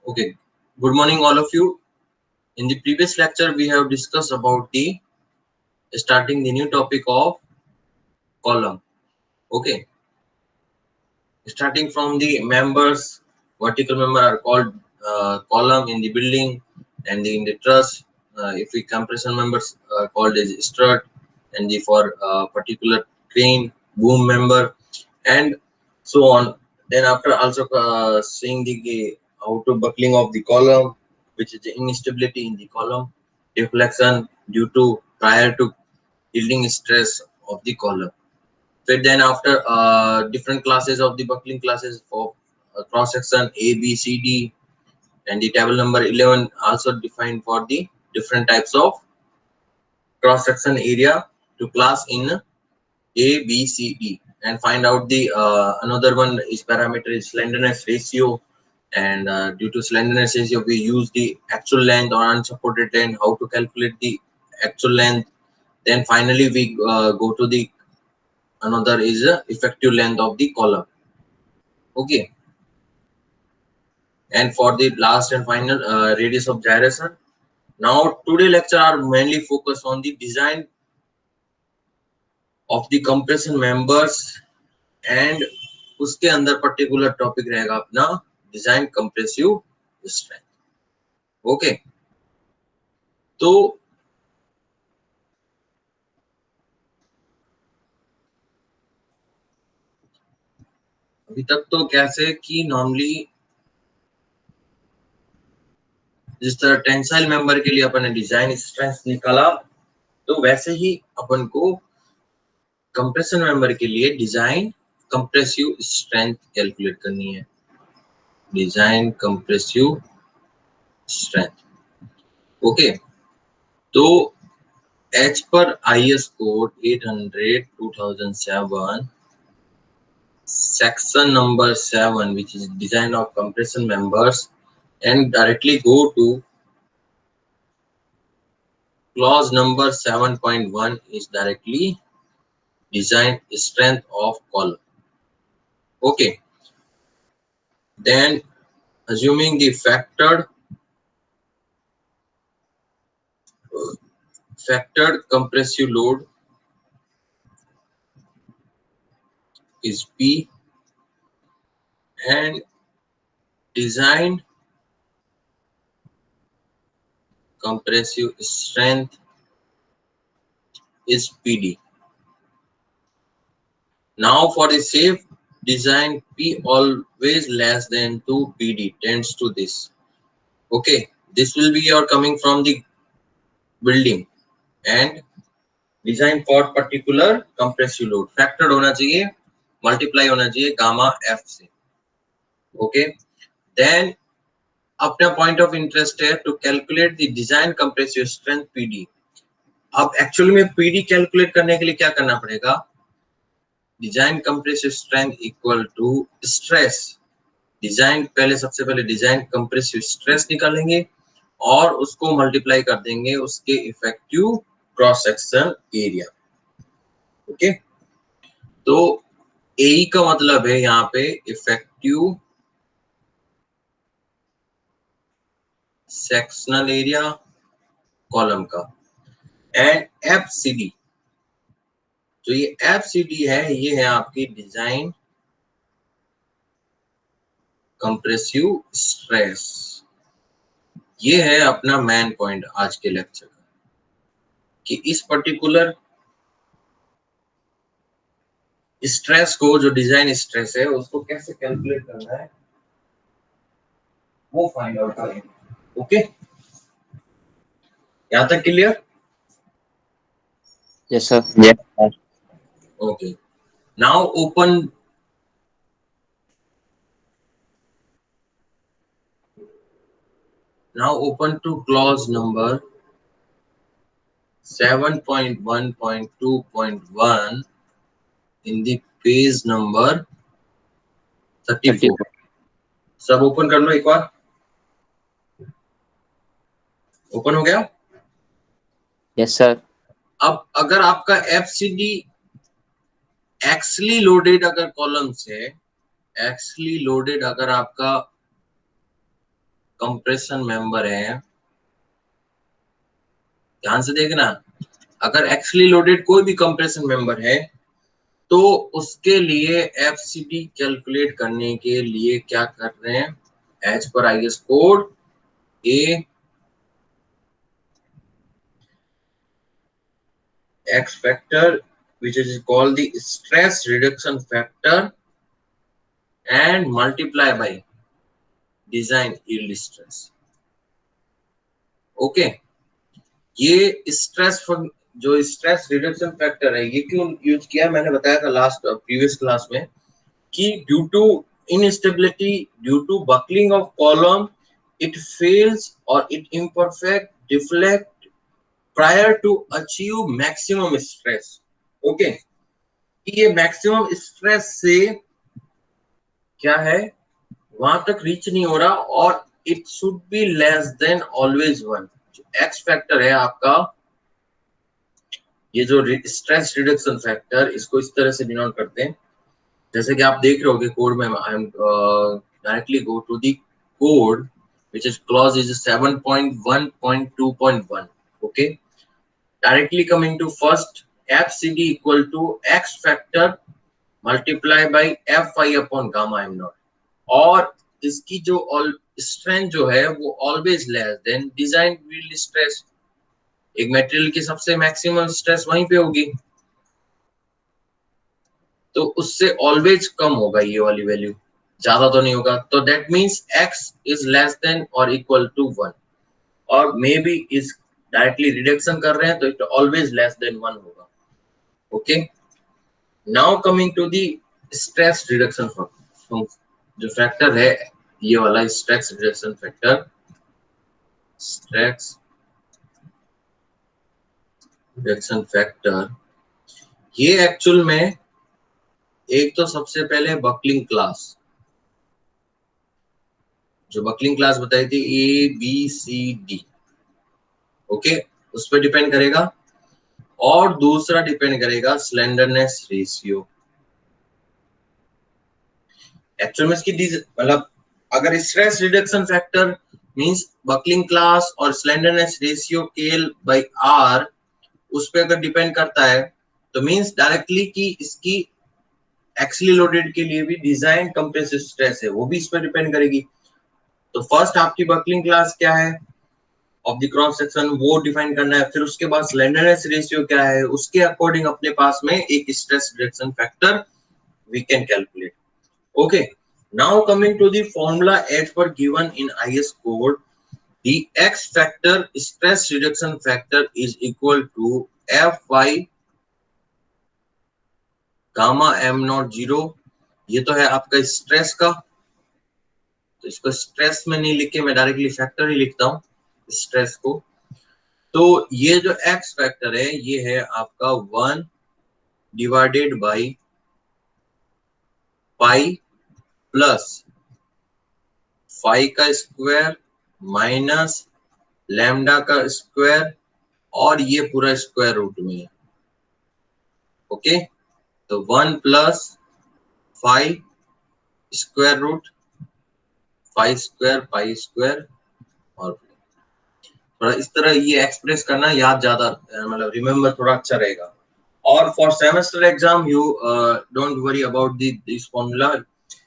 Okay, good morning all of you. In the previous lecture, we have discussed about the starting the new topic of column. Okay, starting from the members, vertical member are called column in the building, and in the truss, if we compression members called as strut, and the for particular crane, boom member, and so on. Then after also seeing the auto buckling of the column, which is the instability in the column, deflection due to prior to yielding stress of the column. So then after different classes of the buckling classes for cross section A, B, C, D, and the table number 11 also defined for the different types of cross section area to class in A, B, C, D, and find out the another one is parameter is slenderness ratio, and due to slenderness ratio we use the actual length or unsupported length, how to calculate the actual length. Then finally we go to the another is effective length of the column. Okay, and for the last and final radius of gyration. Now today lecture are mainly focused on the design of the compression members, and उसके अंदर particular topic रहेगा अपना design compressive strength. Okay, तो अभी तक तो कैसे कि नॉर्मली जिस तरह टेंसाइल मेंबर के लिए अपन ने डिजाइन स्ट्रेंथ निकाला, तो वैसे ही अपन को कंप्रेशन मेंबर के लिए डिजाइन कंप्रेसिव स्ट्रेंथ कैलकुलेट करनी है. Design compressive strength. ओके, तो एच पर IS code 800/2007 section number 7, which is design of compression members, and directly go to clause number 7.1 is directly design strength of column. Okay, then assuming the factored compressive load is P and designed compressive strength is PD. Now for the safe design, P always less than 2 PD tends to this. Okay, this will be your coming from the building and design for particular compressive load. Factored होना चाहिए, multiply होना चाहिए gamma F से. Okay, then अपना point of interest है to calculate the design compressive strength PD. अब actually में PD calculate करने के लिए क्या करना पड़ेगा? Design compressive strength equal to stress. Design पहले सबसे पहले डिजाइन कंप्रेसिव स्ट्रेस निकालेंगे और उसको मल्टीप्लाई कर देंगे उसके effective cross section area. Okay, तो ए का मतलब है यहाँ पे इफेक्टिव सेक्शनल एरिया कॉलम का, एंड एफसीडी, जो ये एफसीडी है ये है आपकी डिजाइन कंप्रेसिव स्ट्रेस. ये है अपना मेन पॉइंट आज के लेक्चर का कि इस पर्टिकुलर स्ट्रेस को, जो डिजाइन स्ट्रेस है, उसको कैसे कैलकुलेट करना है वो फाइंड आउट करेंगे. ओके, यहाँ तक clear? Yes, sir. Yes, sir. Okay, now open to clause number 7.1.2.1 in the page number 34. सब ओपन कर लो एक बार. ओपन हो गया? Yes, sir. अब अगर आपका एफसीडी एक्सली लोडेड अगर कॉलम से एक्सली लोडेड अगर आपका कंप्रेशन मेंबर है, ध्यान से देखना, अगर एक्चुअली लोडेड कोई भी कंप्रेशन मेंबर है तो उसके लिए एफसीडी कैलकुलेट करने के लिए क्या कर रहे हैं, एज पर IS code a X factor, which is called the stress reduction factor, and multiply by design yield stress. Okay, ये स्ट्रेस जो स्ट्रेस रिडक्शन फैक्टर है, ये क्यों यूज किया मैंने बताया था लास्ट प्रीवियस क्लास में कि due to instability, due to buckling of column, it fails और it imperfect deflect prior to achieve maximum stress. Okay, ये मैक्सिमम स्ट्रेस से क्या है, वहां तक रीच नहीं हो रहा, और it should be less than always one. X factor है आपका, ये जो स्ट्रेस रिडक्शन फैक्टर, इसको इस तरह से डिनोट करते हैं, जैसे कि आप देख रहे होगे कोड में। I am directly go to the code which is clause is 7.1.2.1. okay, directly coming to first, fcd equal to x factor multiply by fi upon gamma m naught, और इसकी जो स्ट्रेंथ जो है वो always less then design yield stress. एक material की सबसे maximum stress वहीं पे होगी, तो उससे ऑलवेज कम होगा ये वाली वैल्यू, ज्यादा तो नहीं होगा। तो that means x is less than और इक्वल टू 1, और may be is directly reduction कर रहे हैं तो इट ऑलवेज लेस देन 1 होगा। Okay, now coming to the stress reduction factor, जो फैक्टर है ये वाला stress reduction factor, stress reduction factor, ये एक्चुअल में एक तो सबसे पहले बकलिंग क्लास, जो बकलिंग क्लास बताई थी A B C D, okay, उस पर डिपेंड करेगा, और दूसरा डिपेंड करेगा स्लेंडरनेस रेशियो। एक्चुअल में इसकी मतलब अगर stress reduction factor means buckling class और slenderness ratio KL by R, उस पे अगर डिपेंड करता है तो मींस डायरेक्टली कि इसकी एक्चुअली लोडेड के लिए भी डिजाइन कंप्रेसिव स्ट्रेस है वो भी इस पर डिपेंड करेगी। तो फर्स्ट आपकी बकलिंग क्लास क्या है ऑफ द क्रॉस सेक्शन वो डिफाइन करना है, फिर उसके बाद स्लेंडरनेस रेशियो क्या है, उसके अकॉर्डिंग अपने पास में एक stress reduction factor we can calculate. Okay, now coming to the formula as per given in IS code, the X factor stress reduction factor is equal to Fy gamma m naught 0। ये तो है आपका stress का, तो इसको stress में नहीं लिख के मैं डायरेक्टली फैक्टर ही लिखता हूँ स्ट्रेस को। तो ये जो X फैक्टर है ये है आपका 1 divided by pi plus phi का स्क्वायर माइनस लैम्डा का स्क्वायर, और ये पूरा स्क्वायर रूट में है। ओके, तो 1 plus phi square root phi square pi square, और थोड़ा इस तरह ये एक्सप्रेस करना याद ज्यादा मतलब रिमेम्बर थोड़ा अच्छा रहेगा। और for semester exam you don't worry about this formula,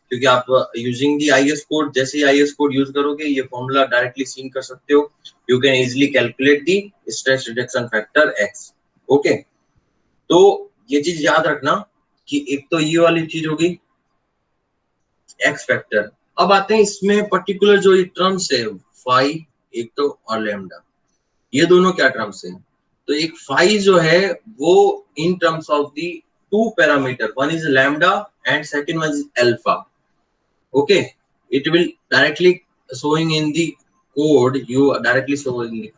क्योंकि आप यूजिंग दी आईएस कोड, जैसे ही आईएस कोड यूज करोगे ये फॉर्मूला डायरेक्टली सीन कर सकते हो, you can easily calculate the stress reduction factor x. Okay, तो ये चीज याद रखना कि एक तो ये वाली चीज होगी एक्स फैक्टर। अब आते हैं इसमें पर्टिकुलर जो ये टर्म्स है फाई एक तो और लैम्डा, ये दोनों क्या टर्म्स है, तो एक फाई जो है वो in terms of the two parameter, one is lambda and second one is alpha. okay, it will directly showing in the code, you directly showing in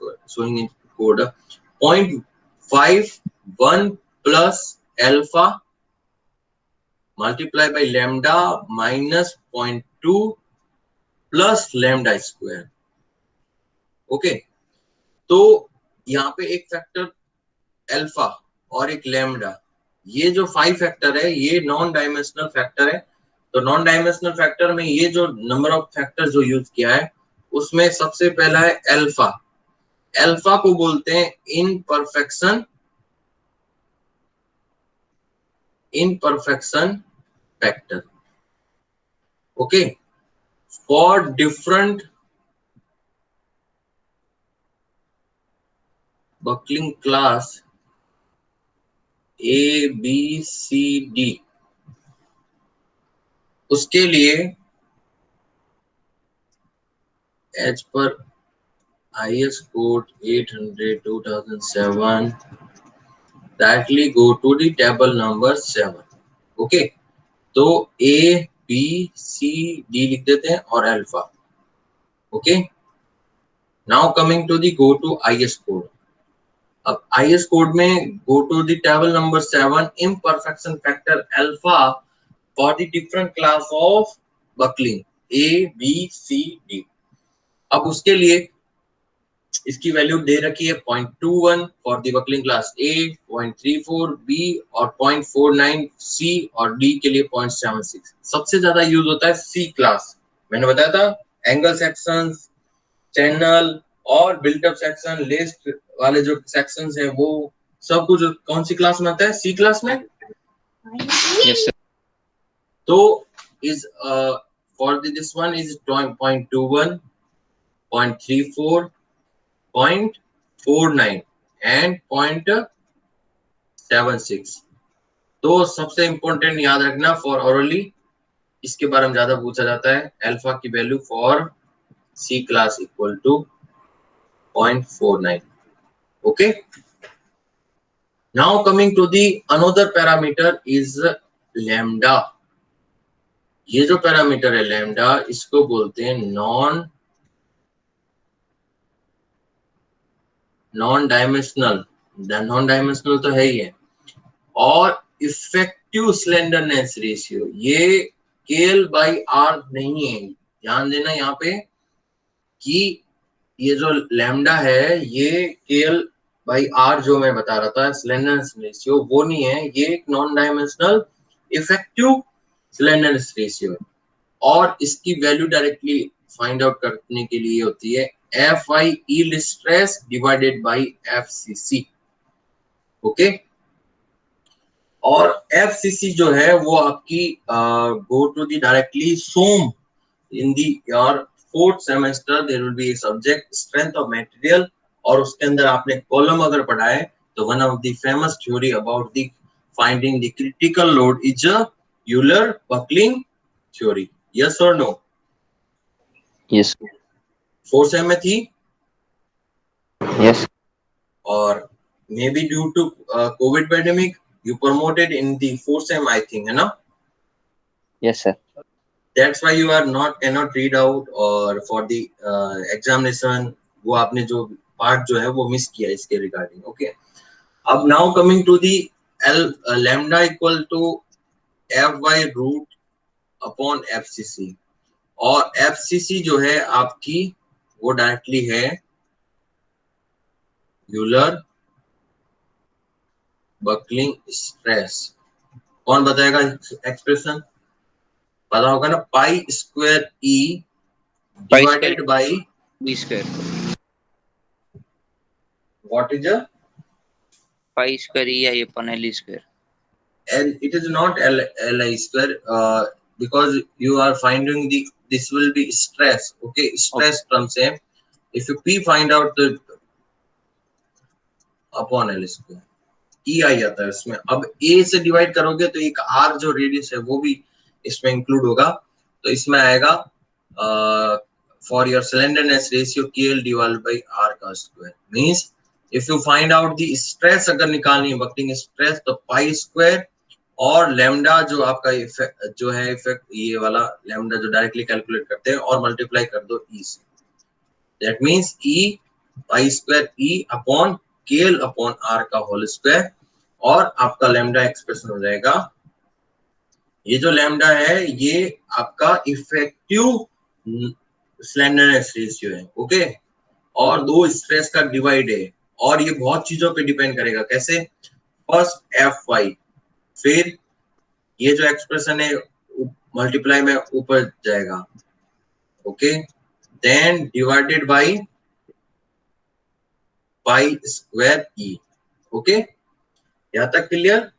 code 0.51 plus alpha multiply by lambda minus 0.2 plus lambda square। Okay, तो यहाँ पे एक factor alpha और एक lambda, ये जो 5 factor है ये नॉन डायमेंशनल फैक्टर है। तो नॉन डायमेंशनल फैक्टर में ये जो नंबर ऑफ फैक्टर जो यूज किया है उसमें सबसे पहला है अल्फा। अल्फा को बोलते हैं imperfection factor. Okay, for different buckling class A B C D, उसके लिए एज पर IS code 800/2007 directly go to the table number 7. Okay, तो A B C D लिख देते हैं और alpha. Okay, now coming to the go to IS code. अब IS code में go to the table number 7 imperfection factor alpha for the different class of buckling A B C D। अब उसके लिए इसकी वैल्यू दे रखी है 0.21 for the buckling class A, 0.34 B और 0.49 C और D के लिए 0.76। सबसे ज्यादा यूज होता है C क्लास। मैंने बताया था एंगल सेक्शन, चैनल और बिल्टअप सेक्शन, लिस्ट वाले जो सेक्शंस है वो सब कुछ कौन सी क्लास में आता है? C क्लास में। Yes, sir. तो is for this one is 0.21, 0.34, 0.49 and 0.76। तो सबसे इंपॉर्टेंट याद रखना फॉर ओरली, इसके बारे में ज्यादा पूछा जाता है। अल्फा की value for C class equal to 0.49। Okay, now coming to the another parameter is lambda. ये जो पैरामीटर है लैम्डा, इसको बोलते हैं नॉन डायमेंशनल। नॉन डायमेंशनल तो है ही है। और इफेक्टिव स्लेंडरनेस रेशियो, ये KL/R नहीं है। ध्यान देना यहाँ पे कि ये जो लैम्डा है ये KL/R जो मैं बता रहा था स्लेंडरनेस रेशियो, वो नहीं है। ये एक non dimensional effective slenderness ratio है। और इसकी वैल्यू डायरेक्टली फाइंड आउट करने के लिए होती है FI yield stress divided by FCC। Okay, और FCC जो है वो आपकी go to the directly some in the your fourth semester there will be subject strength of material, और उसके अंदर आपने कॉलम अगर पढ़ा है तो one of the famous theory about the finding the critical load is Euler buckling theory. Yes और no? Yes. Fourth sem में थी Yes. और maybe due to covid pandemic you promoted in the fourth sem I think, है ना? Yes, sir. That's why you are not cannot read out or for the examination वो आपने जो part जो है वो मिस किया इसके रिगार्डिंग। ओके, अब now coming to the lambda equal to FY root upon FCC। और FCC जो है आपकी वो डायरेक्टली है यूलर बकलिंग स्ट्रेस। कौन बताएगा एक्सप्रेशन? पता होगा ना, पाई square E divided by B square. what is a Pi square EI upon L square. and it is not Li square because you are finding the this will be stress. Okay, stress term same. If you P find out the upon L square, E आ जाता है इसमें। अब A से divide करोगे तो एक R जो radius है वो भी इसमें इंक्लूड होगा। तो इसमें आएगा for your slenderness ratio KL divided by R का square. Means if you find out the stress अगर निकालनी है बकलिंग स्ट्रेस तो पाई स्क्वायर और लैम्डा जो आपका इफेक्ट जो है इफेक्ट ये वाला लैम्डा जो डायरेक्टली कैलकुलेट करते हैं और मल्टीप्लाई कर दो E से। That means E pi square E upon KL upon R का होल स्क्वायर और आपका लैम्डा एक्सप्रेशन हो जाएगा। ये जो लैम्डा है ये आपका इफेक्टिव स्लेंडरनेस रेशियो है। ओके, और दो स्ट्रेस का डिवाइड है और ये बहुत चीजों पे डिपेंड करेगा। कैसे? फर्स्ट FY, फिर ये जो एक्सप्रेशन है मल्टीप्लाई में ऊपर जाएगा। Okay, then divided by pi square E. Okay, यहां तक clear?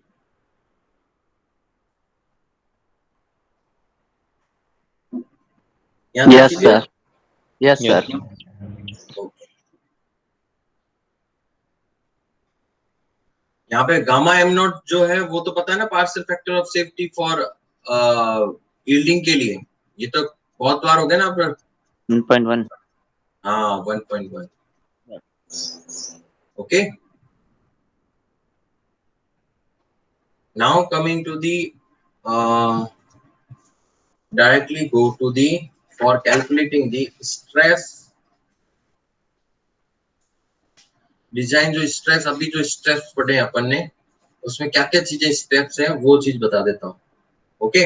Yes, sir. Yes, sir. यहाँ पे गामा एम नॉट जो है वो तो पता है ना, partial factor of safety for yielding के लिए। ये तो बहुत बार हो गया ना आपका। 1.1. हाँ 1.1। Okay, now coming to the directly go to the for calculating the stress design. जो स्ट्रेस अभी जो स्टेप्स पढ़े अपन ने, उसमें क्या क्या चीजें स्टेप्स हैं वो चीज बता देता हूँ। ओके,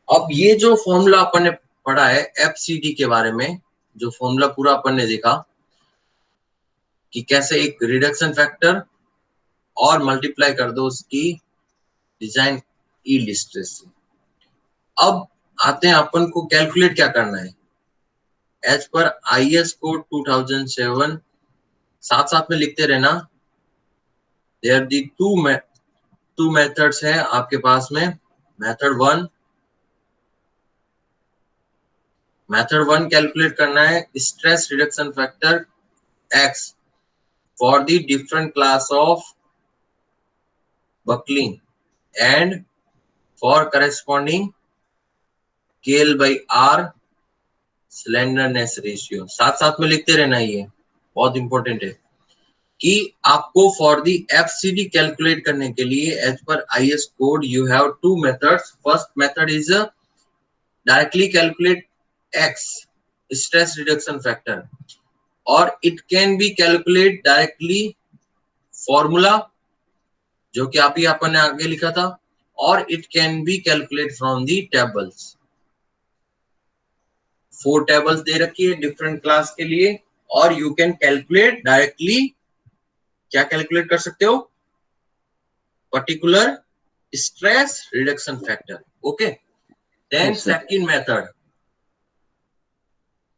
अब ये जो फॉर्मूला अपन ने पढ़ा है एफसीडी के बारे में, जो फॉर्मूला पूरा अपन ने देखा कि कैसे एक रिडक्शन फैक्टर और मल्टीप्लाई कर दो उसकी डिजाइन यील्ड स्ट्रेस से। अब आते हैं अपन को कैलकुलेट क्या करना है एज पर आईएस कोड 2007। साथ साथ में लिखते रहना। देयर दी टू मेथड्स है आपके पास में। मेथड वन कैलकुलेट करना है stress reduction factor x for the different class of buckling and for corresponding KL by R slenderness ratio. साथ साथ में लिखते रहना, ये बहुत इंपॉर्टेंट है कि आपको फॉर दी एफसीडी कैलकुलेट करने के लिए एज पर IS code you have two methods. First method is directly calculate X stress reduction factor, और it can be calculate directly formula जो कि आप ही अपन ने आगे लिखा था, और it can be calculate from the tables. 4 tables दे रखी है डिफरेंट क्लास के लिए, और यू कैन कैलकुलेट डायरेक्टली। क्या कैलकुलेट कर सकते हो? Particular stress reduction factor. Okay, then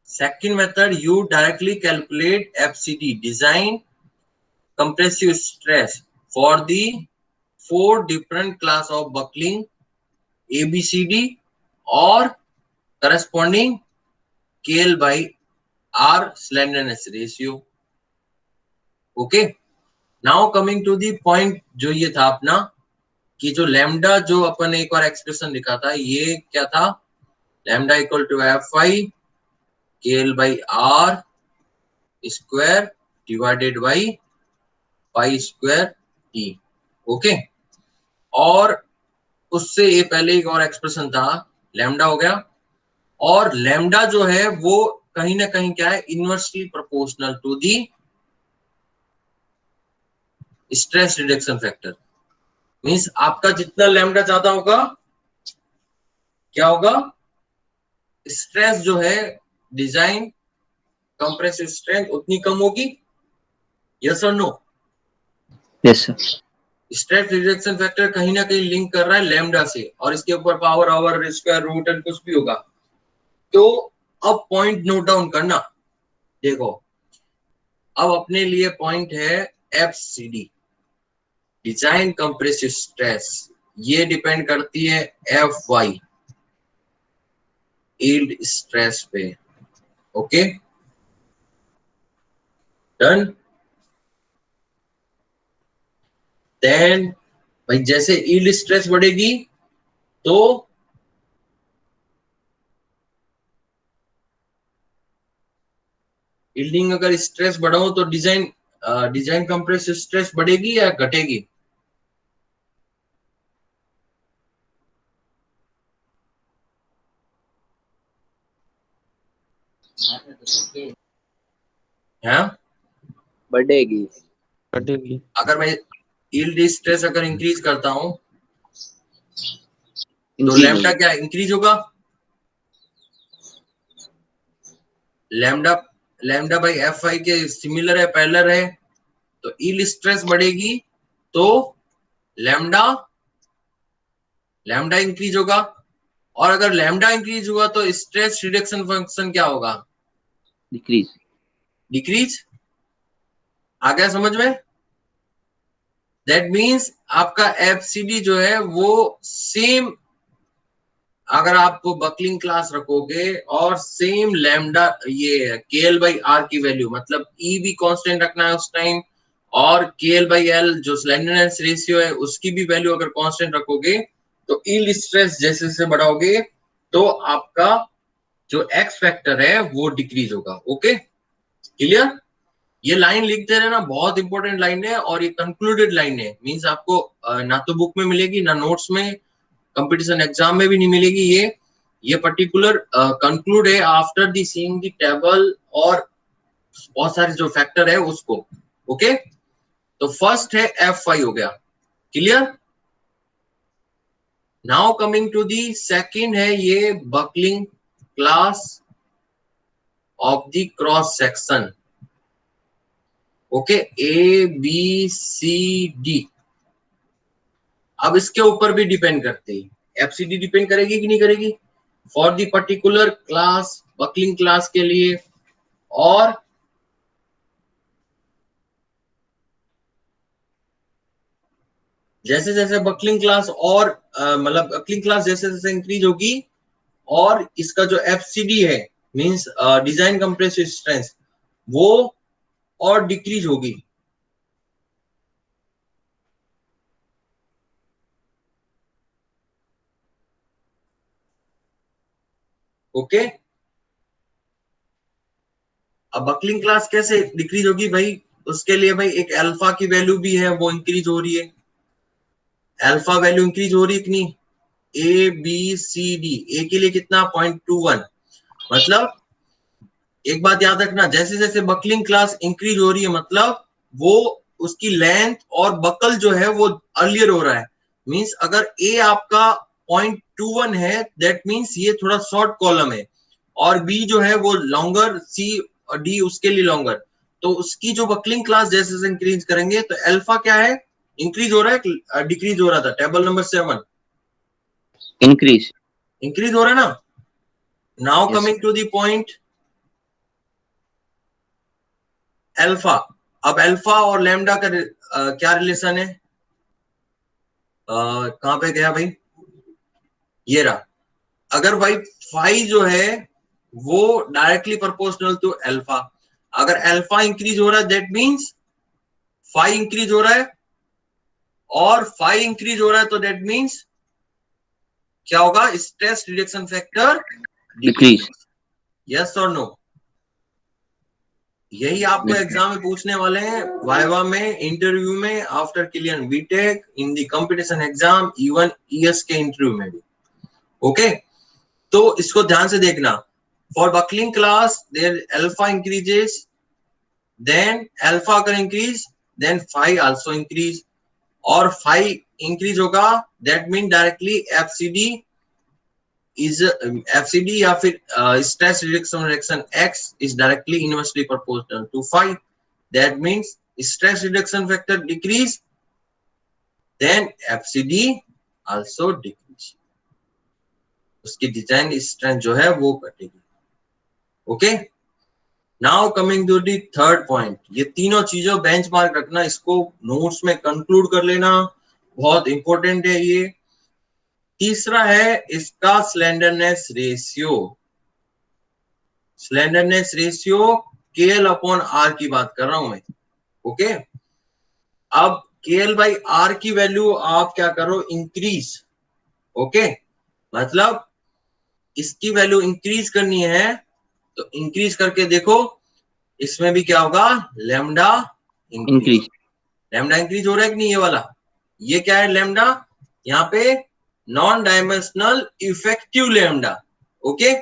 second method you directly calculate FCD design compressive stress for the 4 different class of buckling ABCD or corresponding KL by R slenderness ratio. Okay, now coming to the point जो ये था अपना कि जो lambda जो अपन ने एक और एक्सप्रेशन लिखा था, ये क्या था? Lambda equal to Fi KL by R square divided by pi square E। Okay, और उससे ये पहले एक और एक्सप्रेशन था, लैम्डा हो गया। और लैम्डा जो है वो कहीं ना कहीं क्या है? Inversely proportional to the stress reduction factor. Means आपका जितना लैम्डा ज्यादा होगा, क्या होगा? स्ट्रेस जो है डिजाइन कंप्रेसिव स्ट्रेंथ उतनी कम होगी। यस और no? Yes, sir. Stress reduction factor कहीं ना कहीं लिंक कर रहा है लैम्डा से, और इसके ऊपर power our square root and कुछ भी होगा। तो अब पॉइंट नोट डाउन करना। देखो, अब अपने लिए पॉइंट है एफसीडी डिजाइन कंप्रेसिव स्ट्रेस। ये डिपेंड करती है Fy यील्ड स्ट्रेस पे। Okay, done. देन भाई जैसे यील्ड स्ट्रेस बढ़ेगी तो यील्डिंग अगर स्ट्रेस बढ़ाओ तो डिजाइन कंप्रेसिव स्ट्रेस बढ़ेगी या घटेगी? हाँ, बढ़ेगी। अगर मैं यील्ड स्ट्रेस अगर इंक्रीज करता हूं तो Increase लैम्डा होगी। क्या इंक्रीज होगा? लैम्डा बाई Fi के सिमिलर है, पैरेलल है। तो यील्ड स्ट्रेस बढ़ेगी तो लैम्डा इंक्रीज होगा, और अगर लैम्डा इंक्रीज हुआ तो स्ट्रेस रिडक्शन फंक्शन क्या होगा? डिक्रीज। डिक्रीज। आ गया समझ में? दैट मीन्स आपका एफसीडी जो है वो सेम, अगर आप बकलिंग क्लास रखोगे और सेम लैम्डा ये केएल बाई आर की वैल्यू, मतलब ई भी कांस्टेंट रखना है उस टाइम, और केएल बाई एल जो स्लेंडरनेस रेशियो है उसकी भी वैल्यू अगर कांस्टेंट रखोगे, तो यील्ड स्ट्रेस जैसे जैसे बढ़ाओगे तो आपका जो एक्स फैक्टर है वो डिक्रीज होगा। Okay, clear? ये लाइन लिखते रहना, बहुत इंपॉर्टेंट लाइन है और ये कंक्लूडेड लाइन है। मींस आपको ना तो बुक में मिलेगी ना नोट्स में, कंपटीशन एग्जाम में भी नहीं मिलेगी। ये पर्टिकुलर कंक्लूड है after the seeing the table और बहुत सारे जो फैक्टर है उसको। ओके, तो फर्स्ट है F5 हो गया, clear? Now coming to the second है ये buckling class of the cross section. Okay, A B C D. अब इसके ऊपर भी डिपेंड करते हैं, एफसीडी डिपेंड करेगी कि नहीं करेगी for the particular class, buckling class के लिए। और जैसे जैसे बकलिंग क्लास और मतलब बकलिंग क्लास जैसे जैसे इंक्रीज होगी और इसका जो एफसीडी है मींस डिजाइन कंप्रेसिव स्ट्रेंथ वो और डिक्रीज होगी। ओके, अब बकलिंग क्लास कैसे डिक्रीज होगी भाई? उसके लिए भाई एक अल्फा की वैल्यू भी है वो इंक्रीज हो रही है। अल्फा वैल्यू इंक्रीज हो रही है कि नहीं? ए बी सी डी, ए के लिए कितना 0.21। मतलब एक बात याद रखना, जैसे जैसे बकलिंग क्लास इंक्रीज हो रही है मतलब वो उसकी लेंथ और बकल जो है वो अर्लियर हो रहा है। मींस अगर ए आपका 0.21 है दैट मींस ये थोड़ा शॉर्ट कॉलम है, और बी जो है वो लॉन्गर, सी और डी उसके लिए लॉन्गर। तो उसकी जो बकलिंग क्लास जैसे जैसे इंक्रीज करेंगे तो अल्फा क्या है, इंक्रीज हो रहा है डिक्रीज हो रहा था? Table number 7 increase. इंक्रीज हो रहा है ना। Now yes. Coming to the point alpha. अब अल्फा और लैम्डा का क्या रिलेशन है? कहां पे गया भाई? ये रहा। अगर भाई फाई जो है वो डायरेक्टली प्रोपोर्शनल टू अल्फा, अगर अल्फा इंक्रीज हो रहा है दैट मींस फाई इंक्रीज हो रहा है, और फाई इंक्रीज हो रहा है तो दैट मींस क्या होगा? Stress reduction factor decrease. Decrease. Yes और नो? यही आपको यस। एग्जाम में पूछने वाले हैं, वाइवा में, इंटरव्यू में, after clear BTech, in the competition exam, even ES के इंटरव्यू में भी। ओके, तो इसको ध्यान से देखना। For buckling class there alpha increases, then alpha अगर increase then phi also increase, और फाई इंक्रीज होगा that mean directly FCD is FCD या फिर stress reduction reaction X is directly inversely proportional to phi. That means stress reduction factor decrease, then FCD also decrease. उसकी design strength जो है वो घटेगी। Okay, now coming to the third point. ये तीनों चीजों बेंचमार्क रखना, इसको नोट्स में कंक्लूड कर लेना, बहुत इंपॉर्टेंट है ये। तीसरा है इसका slenderness ratio. Slenderness ratio KL upon R की बात कर रहा हूं मैं। ओके, अब केएल बाई आर की वैल्यू आप क्या करो? इंक्रीज। ओके, मतलब इसकी वैल्यू इंक्रीज करनी है तो इंक्रीज करके देखो, इसमें भी क्या होगा? Lambda increase. Increase. Lambda increase हो रहा है कि नहीं? ये वाला, ये क्या है? लेमडा, यहाँ पे non dimensional effective lambda. Okay,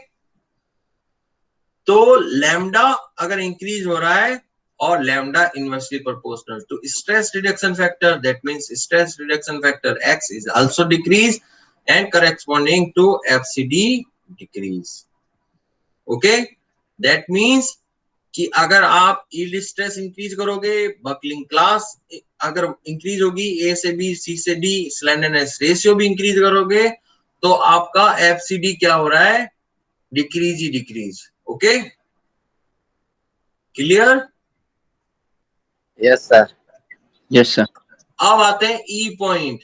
तो लैम्डा अगर इंक्रीज हो रहा है और lambda inversely proportional to stress reduction factor, that means stress reduction factor x is also decrease and corresponding to FCD decrease. Okay, that means कि अगर आप yield stress increase करोगे, बकलिंग क्लास अगर इंक्रीज होगी, ए से B, C से D, slenderness ratio भी increase करोगे, तो आपका एफसीडी क्या हो रहा है? डिक्रीज ही decrease. Okay, clear? Yes sir. Yes, sir. अब आते हैं ई पॉइंट।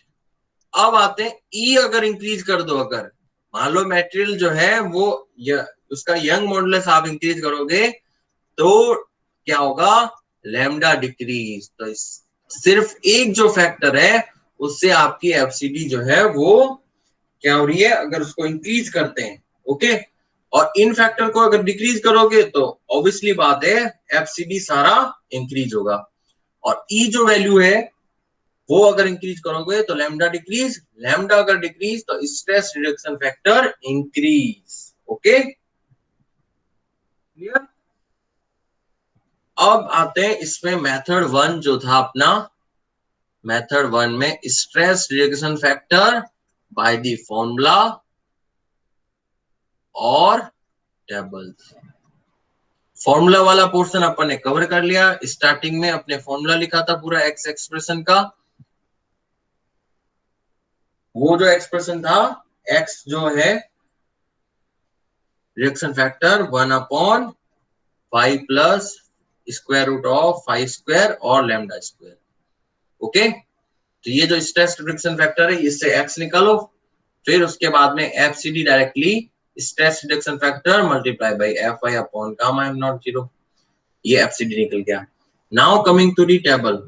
अब आते हैं ई अगर इंक्रीज कर दो, अगर मान लो मटेरियल जो है वो उसका यंग मॉडुलस आप इंक्रीज करोगे तो क्या होगा? Lambda decrease. तो सिर्फ एक जो फैक्टर है उससे आपकी एफसीडी जो है वो क्या हो रही है, अगर उसको इंक्रीज करते हैं, ओके। और इन फैक्टर को अगर डिक्रीज करोगे तो ऑब्वियसली बात है एफसीडी सारा इंक्रीज होगा। और ई जो वैल्यू है वो अगर इंक्रीज करोगे तो लैम्डा डिक्रीज, लैम्डा अगर डिक्रीज तो stress reduction factor increase. Okay, clear? अब आते हैं इसमें मेथड 1 जो था अपना, मेथड 1 में stress reduction factor by the formula और टेबल्स। फॉर्मूला वाला पोर्शन अपन ने कवर कर लिया। स्टार्टिंग में अपने फॉर्मूला लिखा था पूरा एक्स एक्सप्रेशन का। वो जो एक्सप्रेशन था, एक्स जो है reaction factor 1/5 plus square root of 5 square और लैम्डा स्क्वायर। ओके, तो ये जो स्ट्रेस रिडक्शन फैक्टर है इससे एक्स निकालो, फिर उसके बाद में FCD directly stress reduction factor multiply by F I upon gamma M naught 0। ये एफसीडी निकल गया। Now coming to the table,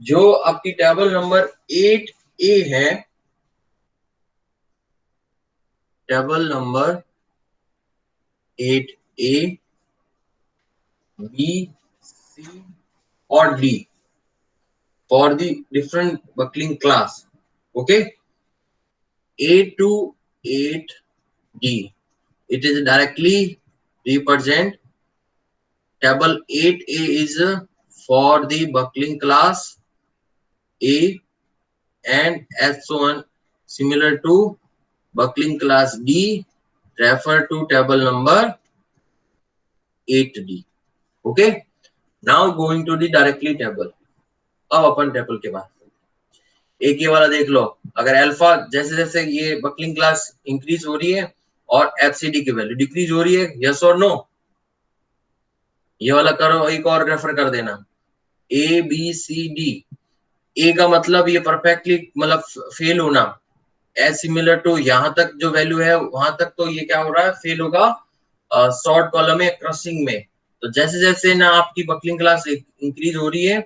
जो आपकी टेबल नंबर 8A है, table number 8A, B, C और D for the different buckling class. Okay, A to 8D, it is directly represent. Table 8A is for the buckling class A and as so on similar to buckling class D, refer to table number 8D. Okay, now going to the directly table. अब अपन table के बाद एक ये वाला देख लो, अगर alpha जैसे जैसे ये बकलिंग क्लास इंक्रीज हो रही है और एफसीडी की वैल्यू डिक्रीज हो रही है, यस और नो? ये वाला करो, एक और रेफर कर देना, ए बी सी डी। ए का मतलब ये परफेक्टली मतलब फेल होना, एज सिमिलर टू यहां तक जो वैल्यू है वहां तक तो ये क्या हो रहा है, फेल होगा शॉर्ट कॉलम में क्रशिंग में। तो जैसे जैसे ना आपकी बकलिंग क्लास इंक्रीज हो रही है,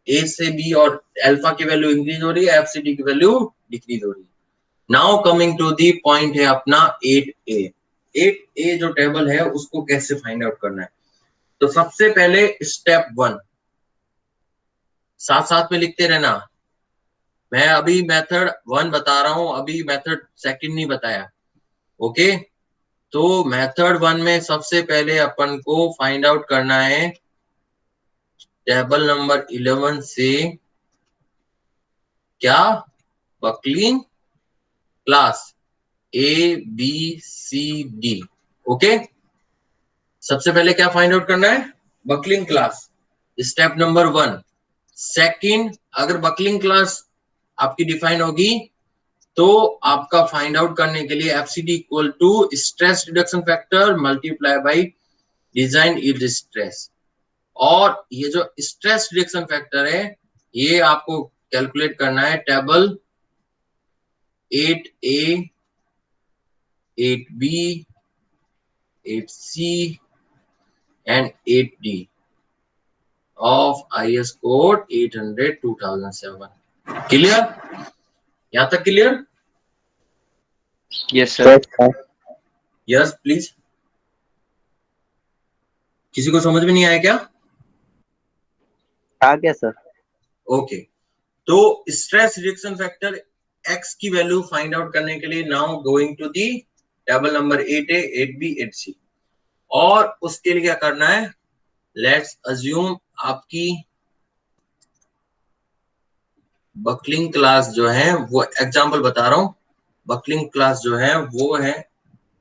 ए से बी और अल्फा की वैल्यू इंक्रीज हो रही है, एफसीडी की वैल्यू डिक्रीज हो रही है। Now coming to the point है अपना 8A। 8A जो टेबल है उसको कैसे फाइंड आउट करना है? तो सबसे पहले स्टेप 1, साथ साथ में लिखते रहना। मैं अभी मेथड 1 बता रहा हूं, अभी मेथड 2 नहीं बताया। ओके, तो मेथड 1 में सबसे पहले अपन को फाइंड आउट करना है टेबल नंबर 11 से क्या, buckling class A B C D. Okay, सबसे पहले क्या फाइंड आउट करना है, buckling class, step number 1। Second, अगर बकलिंग क्लास आपकी डिफाइन होगी तो आपका फाइंड आउट करने के लिए FCD equal to stress reduction factor multiply by design yield stress. और ये जो स्ट्रेस रिडक्शन फैक्टर है ये आपको कैलकुलेट करना है table 8A, 8B, 8C and 8D of IS code 800/2007। Clear? यहां तक clear? Yes, sir. Yes please. किसी को समझ में नहीं आया क्या? आ गया सर। ओके, तो स्ट्रेस रिडक्शन फैक्टर एक्स की वैल्यू फाइंड आउट करने के लिए now going to the table number 8A, 8B, 8C। और उसके लिए क्या करना है, लेट्स अज्यूम आपकी बकलिंग क्लास जो है वो, एग्जांपल बता रहा हूं, बकलिंग क्लास जो है वो है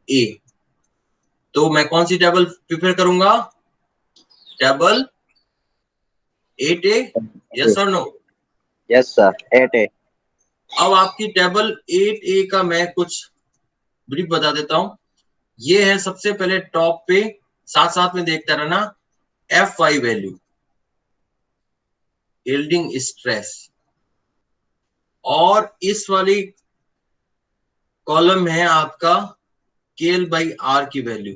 ए। तो मैं कौन सी टेबल प्रिपेयर करूंगा, टेबल 8A, यस और नो? Yes sir, 8A। अब आपकी टेबल 8A का मैं कुछ ब्रीफ बता देता हूं। ये है सबसे पहले टॉप पे, साथ साथ में देखता रहना, Fy वैल्यू यील्डिंग स्ट्रेस, और इस वाली कॉलम है आपका KL बाई आर की वैल्यू।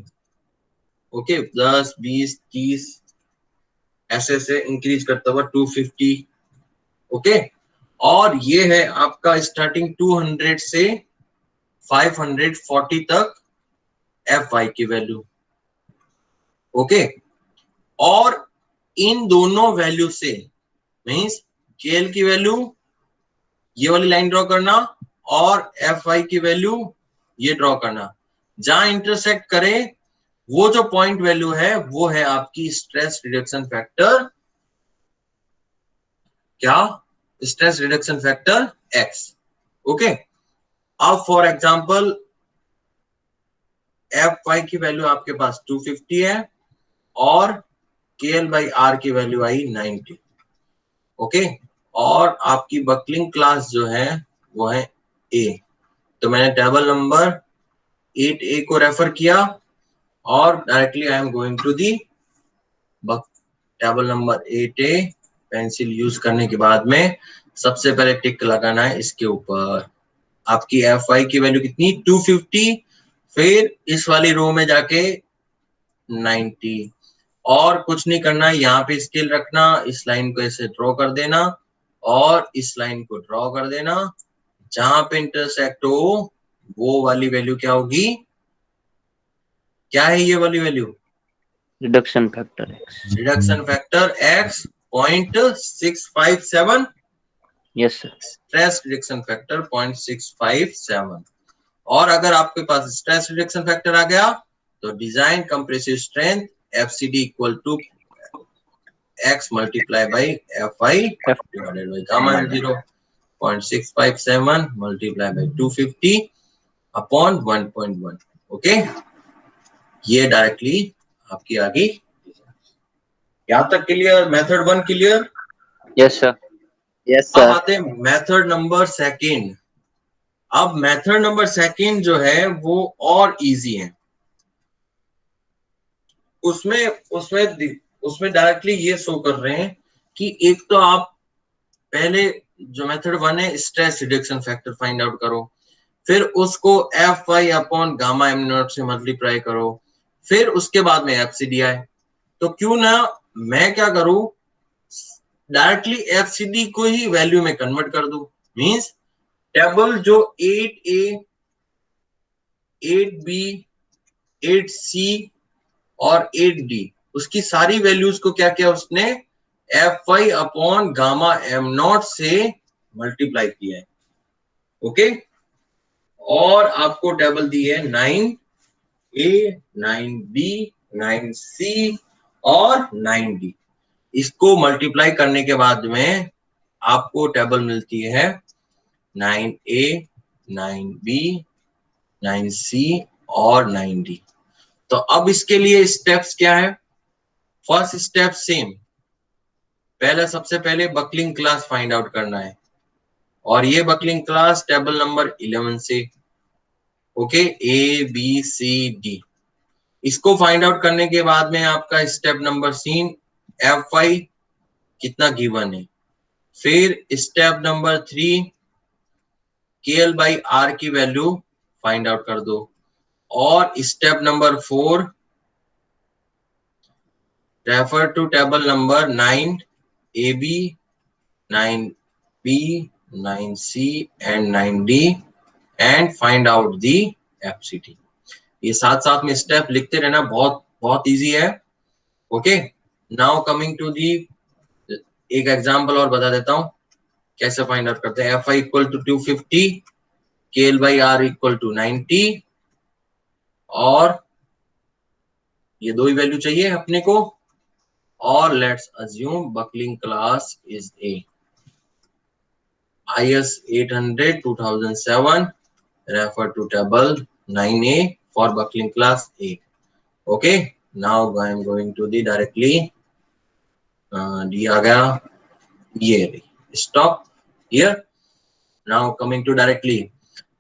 ओके, 10, 20, 30 ऐसे से इंक्रीज करता हुआ 250। ओके, और ये है आपका स्टार्टिंग 200 से 540 तक Fy की वैल्यू। ओके, और इन दोनों वैल्यू से मीन्स KL की वैल्यू ये वाली लाइन ड्रॉ करना और Fy की वैल्यू ये ड्रॉ करना, जहां इंटरसेक्ट करे वो जो पॉइंट वैल्यू है वो है आपकी स्ट्रेस रिडक्शन फैक्टर, क्या, stress reduction factor X। Okay, अब फॉर एग्जांपल Fy की वैल्यू आपके पास 250 है और KL बाई आर की वैल्यू आई 90। ओके, और आपकी बकलिंग क्लास जो है वो है A। तो मैंने टेबल नंबर 8A को रेफर किया और directly I am going to the table number 8A। Pencil use करने के बाद में सबसे पहले टिक लगाना है इसके ऊपर। आपकी Fy की वैल्यू कितनी, 250, फिर इस वाली रो में जाके 90, और कुछ नहीं करना, यहाँ पे स्केल रखना, इस लाइन को ऐसे ड्रॉ कर देना और इस लाइन को ड्रॉ कर देना, जहां पे इंटरसेक्ट हो वो वाली वैल्यू क्या होगी, क्या है ये वाली value, reduction factor X। Reduction factor X 0.657। Yes sir. Stress reduction factor 0.657। और अगर आपके पास स्ट्रेस रिडक्शन फैक्टर आ गया तो design compressive strength FCD equal to X multiply by Fy divided by gamma M0 0.657 multiply by 250 upon 1.1। Okay, ये directly आपकी आ गई। यहां तक clear, method 1 clear. Yes sir. Yes, अब sir. आते हैं मेथड नंबर सेकंड। अब मेथड नंबर सेकंड जो है वो और इजी है। उसमें उसमें उसमें डायरेक्टली ये शो कर रहे हैं कि एक तो आप पहले जो मेथड 1 है stress reduction factor find out करो, फिर उसको Fy अपॉन गामा M0 से मल्टीप्लाई करो, फिर उसके बाद में FCD आए। तो क्यों ना मैं क्या करूं, डायरेक्टली FCD को ही वैल्यू में कन्वर्ट कर दूं। मींस टेबल जो 8A 8B 8C और 8D उसकी सारी वैल्यूज को क्या किया उसने Fy अपॉन गामा M0 से मल्टीप्लाई किया है। ओके, और आपको टेबल दी है 9A 9B 9C और 9D। इसको मल्टीप्लाई करने के बाद में आपको टेबल मिलती है 9A 9B 9C और 9D। तो अब इसके लिए स्टेप्स क्या है, फर्स्ट स्टेप सेम, पहले सबसे पहले बकलिंग क्लास फाइंड आउट करना है, और ये बकलिंग क्लास टेबल नंबर 11 से। ओके, ABCD, इसको फाइंड आउट करने के बाद में आपका स्टेप नंबर सीन Fy कितना गिवन है, फिर step number 3 KL by R की वैल्यू फाइंड आउट कर दो, और step number 4 refer to table number 9AB 9B 9C and 9D and find out the FCD। ये साथ साथ में स्टेप लिखते रहना, बहुत बहुत इजी है। Okay, now coming to the एक एग्जांपल और बता देता हूं कैसे फाइंड आउट करते हैं। Fy equal to 250, KL by R equal to 90, और ये दो ही वैल्यू चाहिए अपने को, और let's assume buckling class is A, IS 800 2007, refer to table 9A for buckling class A. Okay, now I am going to the directly दिया गया ये stop here. Now coming to directly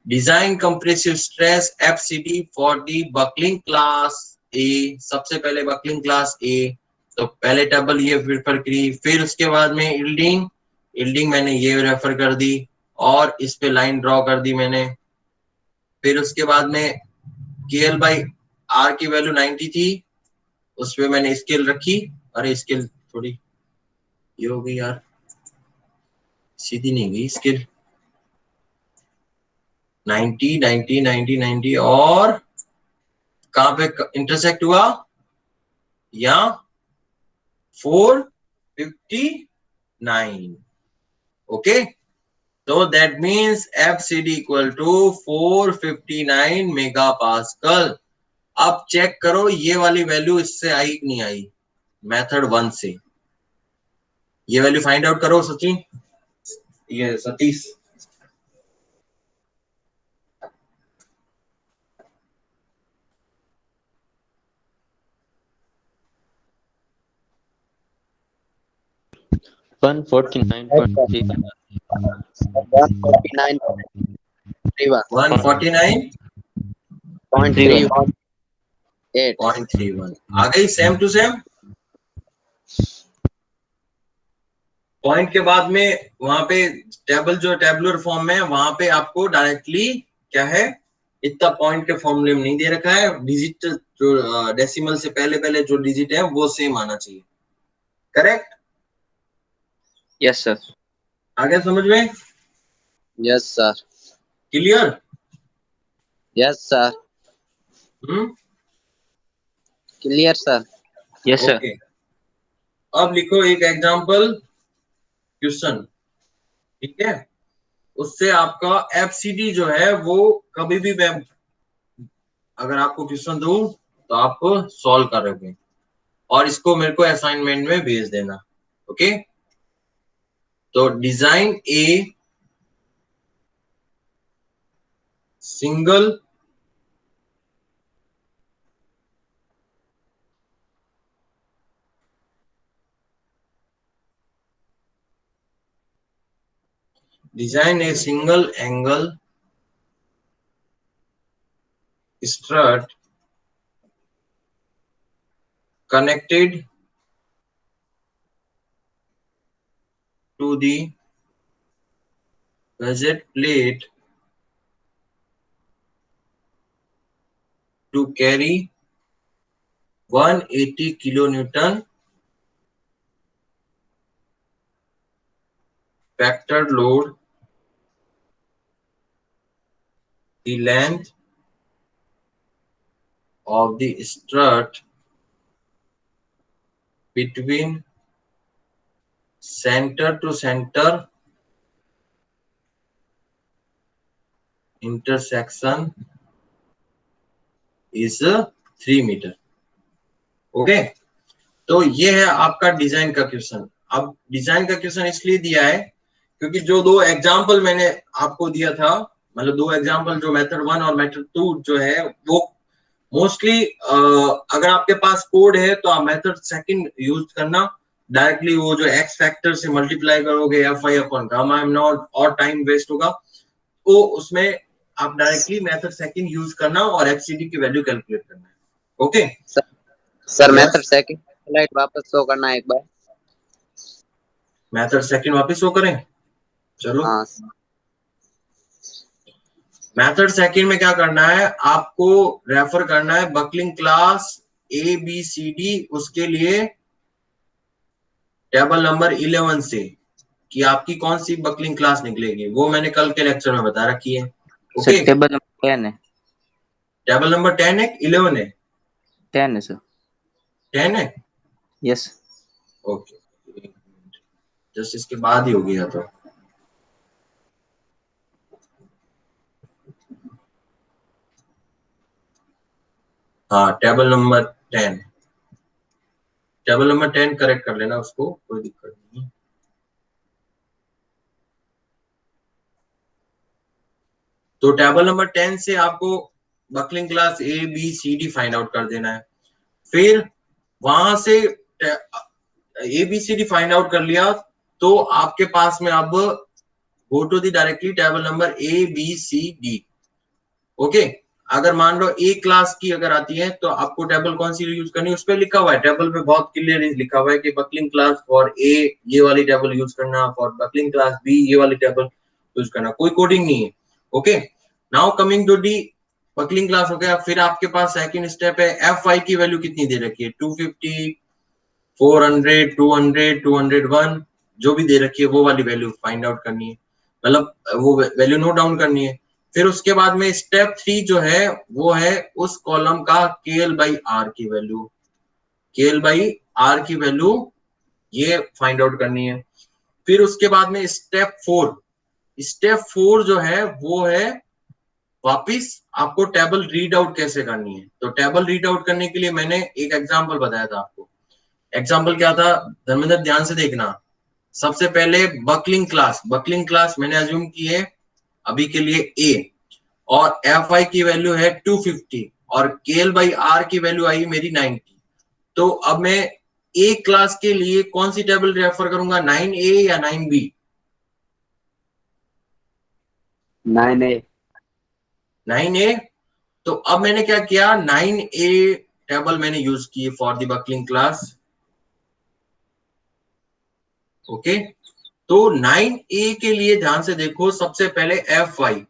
design compressive stress FCD for the buckling class A। सबसे पहले buckling class A तो पहले table ये refer करी, फिर उसके बाद में यील्डिंग मैंने ये रेफर कर दी और इस पे लाइन ड्रॉ कर दी मैंने। फिर उसके बाद में KL बाई R की वैल्यू 90 थी, उस पे मैंने स्केल रखी। अरे स्केल थोड़ी ये हो गई यार, सीधी नहीं गई स्केल। 90 90 90 90 और कहां पे इंटरसेक्ट हुआ, या 459। ओके, तो that means FCD equal to 459 mega pascal. अब चेक करो ये वाली वैल्यू इससे आई कि नहीं आई, मेथड 1 से। ये वैल्यू फाइंड आउट करो सचिन, ये सतीश। वन 49.3 149.31 आ गई, सेम टू सेम। पॉइंट के बाद में वहां पे टेबल जो टेबुलर फॉर्म में, वहां पे आपको डायरेक्टली क्या है, इतना पॉइंट के फॉर्मूले में नहीं दे रखा है, डिजिट जो डेसिमल से पहले पहले जो डिजिट है वो सेम आना चाहिए। करेक्ट? Yes sir. आगे समझ में? Yes sir. Clear? Yes sir. Clear sir. Yes sir. Okay, अब लिखो एक एग्जांपल क्वेश्चन, ठीक है? उससे आपका FCD जो है वो कभी भी मैं अगर आपको क्वेश्चन दूं तो आप सॉल्व करोगे और इसको मेरे को असाइनमेंट में भेज देना। ओके, तो design a single angle strut connected to the gusset plate to carry 180 kilonewton factor load. The length of the strut between center to center intersection is 3 metre. Okay, तो ये है आपका डिजाइन का question. अब design का question इसलिए दिया है क्योंकि जो दो एग्जांपल मैंने आपको दिया था, मतलब दो एग्जांपल जो मेथड 1 और मेथड 2 जो है वो मोस्टली अगर आपके पास कोड है तो आप मेथड सेकंड यूज करना। डायरेक्टली वो जो एक्स फैक्टर से मल्टीप्लाई करोगे FI upon gamma M not और टाइम वेस्ट होगा, तो उसमें आप डायरेक्टली मेथड सेकंड यूज करना और FCD की वैल्यू कैलकुलेट करना है। Okay sir method second slide वापस शो करना है एक बार। मेथड सेकंड वापस शो करें, चलो। हाँ मेथड सेकंड में क्या करना है, आपको रेफर करना है बकलिंग क्लास ABCD, उसके लिए टेबल नंबर 11 से कि आपकी कौन सी बकलिंग क्लास निकलेगी, वो मैंने कल के लेक्चर में बता रखी है। ओके, सर टेबल नंबर 10 है। टेबल नंबर 10 है, 11 है? 10 है सर। 10 है। यस। ओके, जस्ट इसके बाद ही हो गया तो हाँ, table number 10, table number 10 correct कर लेना उसको, कोई दिक्कत नहीं। तो टेबल नंबर 10 से आपको buckling class ABCD find out कर देना है। फिर वहां से ABCD फाइंड आउट कर लिया तो आपके पास में अब go to the directly table number ABCD। Okay, अगर मान लो ए क्लास की अगर आती है तो आपको टेबल कौन सी यूज करनी है, उस पर लिखा हुआ है, टेबल पे बहुत क्लियर लिखा हुआ है कि बकलिंग क्लास फॉर ए ये वाली टेबल यूज करना, फॉर बकलिंग क्लास बी ये वाली टेबल यूज करना, कोई कोडिंग नहीं है। Okay, now coming to the buckling class हो गया। फिर आपके पास सेकंड स्टेप है, एफ वाई की वैल्यू कितनी दे रखी है, 250 400 200 201 जो भी दे रखी है वो वाली वैल्यू फाइंड आउट करनी है, मतलब वो वैल्यू नोट डाउन करनी है। फिर उसके बाद में स्टेप 3 जो है वो है उस कॉलम का केएल बाई आर की वैल्यू, केएल बाई आर की वैल्यू ये फाइंड आउट करनी है। फिर उसके बाद में स्टेप 4 जो है वो है वापिस आपको टेबल रीड आउट कैसे करनी है। तो टेबल रीड आउट करने के लिए मैंने एक एग्जांपल बताया था आपको। एग्जांपल क्या था धर्मेंद्र, ध्यान से देखना। सबसे पहले बकलिंग क्लास मैंने अज्यूम की है अभी के लिए ए, और एफ आई की वैल्यू है 250 और केएल बाई आर की वैल्यू आई मेरी 90। तो अब मैं ए क्लास के लिए कौन सी टेबल रेफर करूंगा, 9A या 9B? 9A। 9A। तो अब मैंने क्या किया, 9A टेबल मैंने यूज की for the buckling class. Okay, तो 9A के लिए ध्यान से देखो, सबसे पहले एफ वाई